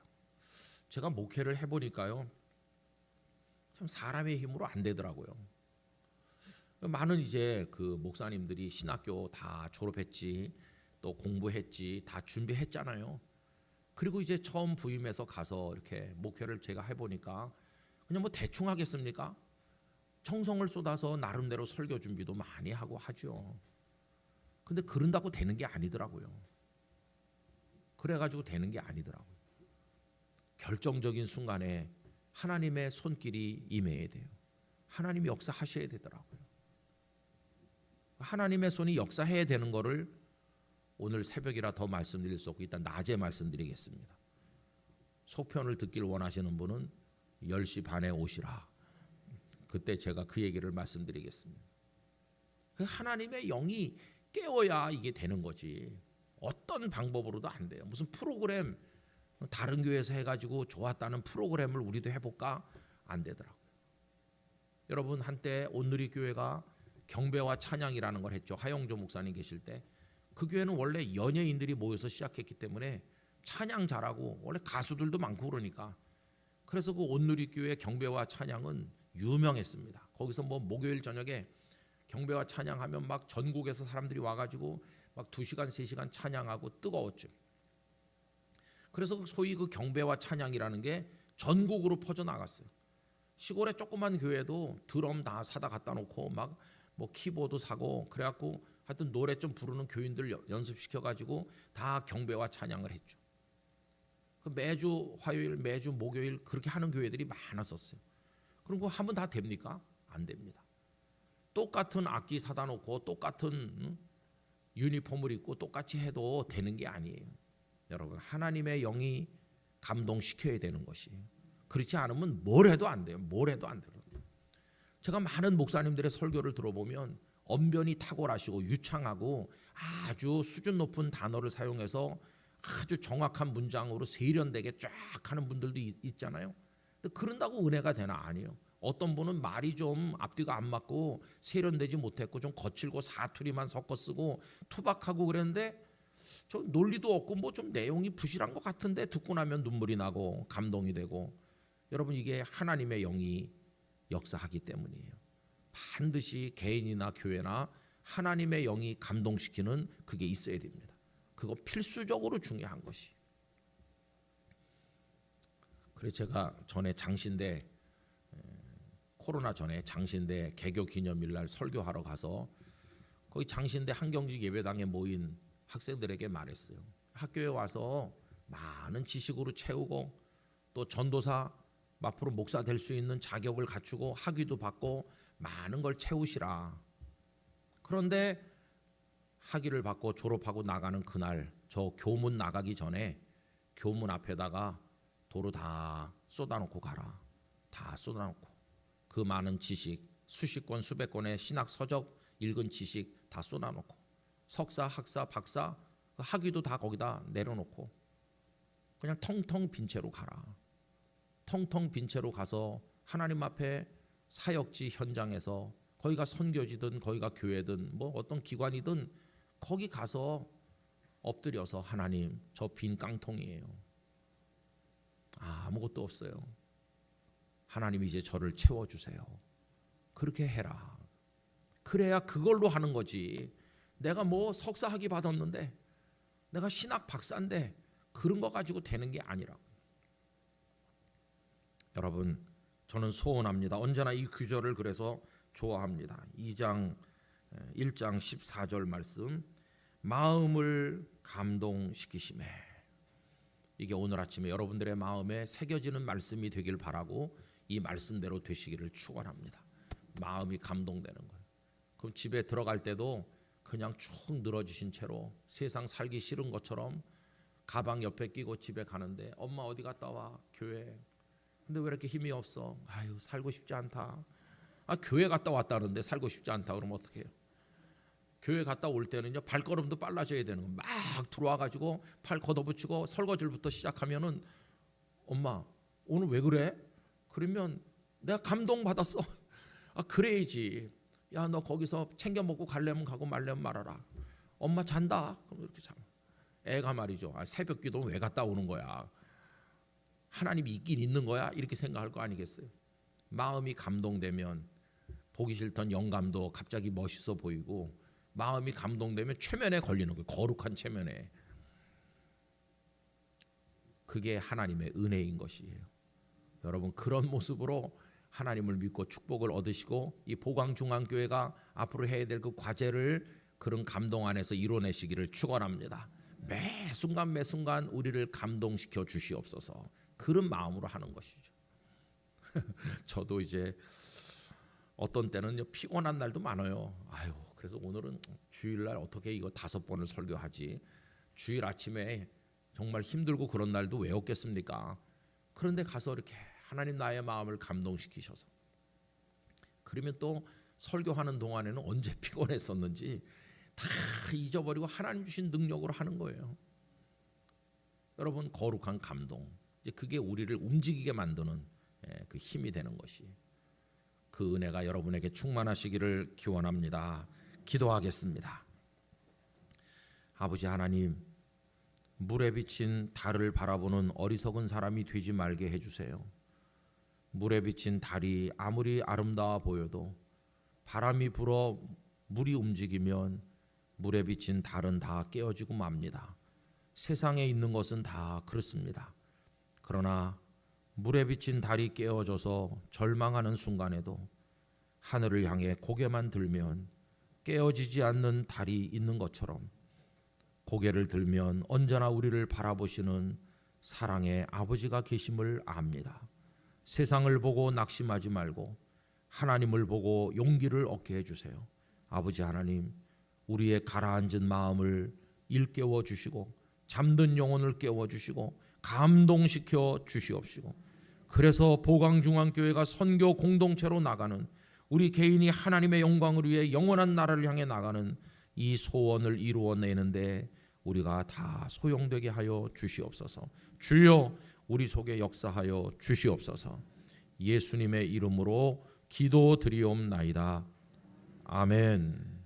제가 목회를 해보니까요, 참 사람의 힘으로 안 되더라고요. 많은 이제 그 목사님들이 신학교 다 졸업했지, 또 공부했지, 다 준비했잖아요. 그리고 이제 처음 부임해서 가서 이렇게 목회를 제가 해보니까 그냥 뭐 대충 하겠습니까? 정성을 쏟아서 나름대로 설교 준비도 많이 하고 하죠. 근데 그런다고 되는 게 아니더라고요. 그래가지고 되는 게 아니더라고요. 결정적인 순간에 하나님의 손길이 임해야 돼요. 하나님이 역사하셔야 되더라고요. 하나님의 손이 역사해야 되는 거를 오늘 새벽이라 더 말씀드릴 수 없고 일단 낮에 말씀드리겠습니다. 속편을 듣길 원하시는 분은 10시 반에 오시라. 그때 제가 그 얘기를 말씀드리겠습니다. 하나님의 영이 깨워야 이게 되는 거지. 어떤 방법으로도 안 돼요. 무슨 프로그램 다른 교회에서 해가지고 좋았다는 프로그램을 우리도 해볼까? 안 되더라고요. 여러분 한때 온누리 교회가 경배와 찬양이라는 걸 했죠. 하영조 목사님 계실 때. 그 교회는 원래 연예인들이 모여서 시작했기 때문에 찬양 잘하고 원래 가수들도 많고 그러니까 그래서 그 온누리 교회 경배와 찬양은 유명했습니다. 거기서 뭐 목요일 저녁에 경배와 찬양하면 막 전국에서 사람들이 와가지고 막 2시간 3시간 찬양하고 뜨거웠죠. 그래서 소위 그 경배와 찬양이라는 게 전국으로 퍼져나갔어요. 시골의 조그만 교회도 드럼 다 사다 갖다 놓고 막 뭐 키보드 사고 그래갖고 하여튼 노래 좀 부르는 교인들 연습시켜가지고 다 경배와 찬양을 했죠. 매주 화요일 매주 목요일 그렇게 하는 교회들이 많았었어요. 그리고 하면 다 됩니까? 안 됩니다. 똑같은 악기 사다 놓고 똑같은 유니폼을 입고 똑같이 해도 되는 게 아니에요. 여러분 하나님의 영이 감동시켜야 되는 것이에요. 그렇지 않으면 뭘 해도 안 돼요. 뭘 해도 안 돼요. 제가 많은 목사님들의 설교를 들어보면 언변이 탁월하시고 유창하고 아주 수준 높은 단어를 사용해서 아주 정확한 문장으로 세련되게 쫙 하는 분들도 있잖아요. 근데 그런다고 은혜가 되나? 아니에요. 어떤 분은 말이 좀 앞뒤가 안 맞고 세련되지 못했고 좀 거칠고 사투리만 섞어 쓰고 투박하고 그랬는데 저 논리도 없고 뭐 좀 내용이 부실한 것 같은데 듣고 나면 눈물이 나고 감동이 되고 여러분 이게 하나님의 영이 역사하기 때문이에요. 반드시 개인이나 교회나 하나님의 영이 감동시키는 그게 있어야 됩니다. 그거 필수적으로 중요한 것이. 그래서 제가 전에 장신대 코로나 전에 장신대 개교 기념일 날 설교하러 가서 거기 장신대 한경직 예배당에 모인 학생들에게 말했어요. 학교에 와서 많은 지식으로 채우고 또 전도사 앞으로 목사 될 수 있는 자격을 갖추고 학위도 받고 많은 걸 채우시라. 그런데 학위를 받고 졸업하고 나가는 그날 저 교문 나가기 전에 교문 앞에다가 도로 다 쏟아놓고 가라. 다 쏟아놓고 그 많은 지식 수십 권 수백 권의 신학 서적 읽은 지식 다 쏟아놓고 석사 학사 박사 학위도 다 거기다 내려놓고 그냥 텅텅 빈 채로 가라. 텅텅 빈 채로 가서 하나님 앞에 사역지 현장에서 거기가 선교지든 거기가 교회든 뭐 어떤 기관이든 거기 가서 엎드려서 하나님 저 빈 깡통이에요. 아무것도 없어요. 하나님 이제 저를 채워주세요. 그렇게 해라. 그래야 그걸로 하는 거지. 내가 뭐 석사 학위 받았는데 내가 신학 박사인데 그런 거 가지고 되는 게 아니라고. 여러분 저는 소원합니다. 언제나 이 구절을 그래서 좋아합니다. 2장 1장 14절 말씀, 마음을 감동시키심에. 이게 오늘 아침에 여러분들의 마음에 새겨지는 말씀이 되길 바라고 이 말씀대로 되시기를 축원합니다. 마음이 감동되는 거예요. 그럼 집에 들어갈 때도 그냥 쭉 늘어지신 채로 세상 살기 싫은 것처럼 가방 옆에 끼고 집에 가는데, 엄마 어디 갔다 와? 교회. 근데 왜 이렇게 힘이 없어? 아유, 살고 싶지 않다. 아, 교회 갔다 왔다는데 살고 싶지 않다 그러면 어떡해요? 교회 갔다 올 때는요, 발걸음도 빨라져야 되는 거예요. 막 들어와 가지고 팔 걷어붙이고 설거지부터 시작하면은, 엄마 오늘 왜 그래? 그러면 내가 감동받았어. 아, 그래야지. 야, 너 거기서 챙겨 먹고 가려면 가고 말려면 말아라. 엄마 잔다. 그럼 이렇게 자. 애가 말이죠. 아, 새벽 기도 왜 갔다 오는 거야? 하나님이 있긴 있는 거야? 이렇게 생각할 거 아니겠어요? 마음이 감동되면 보기 싫던 영감도 갑자기 멋있어 보이고, 마음이 감동되면 최면에 걸리는 거예요. 거룩한 최면에. 그게 하나님의 은혜인 것이에요. 여러분, 그런 모습으로 하나님을 믿고 축복을 얻으시고 이 보광중앙교회가 앞으로 해야 될 그 과제를 그런 감동 안에서 이뤄내시기를 축원합니다. 매 순간 매 순간 우리를 감동시켜 주시옵소서. 그런 마음으로 하는 것이죠. 저도 이제 어떤 때는 피곤한 날도 많아요. 아유, 그래서 오늘은 주일날 어떻게 이거 5번을 설교하지? 주일 아침에 정말 힘들고 그런 날도 왜 없겠습니까? 그런데 가서 이렇게 하나님 나의 마음을 감동시키셔서, 그러면 또 설교하는 동안에는 언제 피곤했었는지 다 잊어버리고 하나님 주신 능력으로 하는 거예요. 여러분, 거룩한 감동, 이제 그게 우리를 움직이게 만드는 그 힘이 되는 것이, 그 은혜가 여러분에게 충만하시기를 기원합니다. 기도하겠습니다. 아버지 하나님, 물에 비친 달을 바라보는 어리석은 사람이 되지 말게 해주세요. 물에 비친 달이 아무리 아름다워 보여도 바람이 불어 물이 움직이면 물에 비친 달은 다 깨어지고 맙니다. 세상에 있는 것은 다 그렇습니다. 그러나 물에 비친 달이 깨어져서 절망하는 순간에도 하늘을 향해 고개만 들면 깨어지지 않는 달이 있는 것처럼, 고개를 들면 언제나 우리를 바라보시는 사랑의 아버지가 계심을 압니다. 세상을 보고 낙심하지 말고 하나님을 보고 용기를 얻게 해주세요. 아버지 하나님, 우리의 가라앉은 마음을 일깨워 주시고 잠든 영혼을 깨워 주시고 감동시켜 주시옵시고, 그래서 보광중앙교회가 선교 공동체로 나가는, 우리 개인이 하나님의 영광을 위해 영원한 나라를 향해 나가는 이 소원을 이루어내는데 우리가 다 소용되게 하여 주시옵소서. 주여, 우리 속에 역사하여 주시옵소서. 예수님의 이름으로 기도드리옵나이다. 아멘.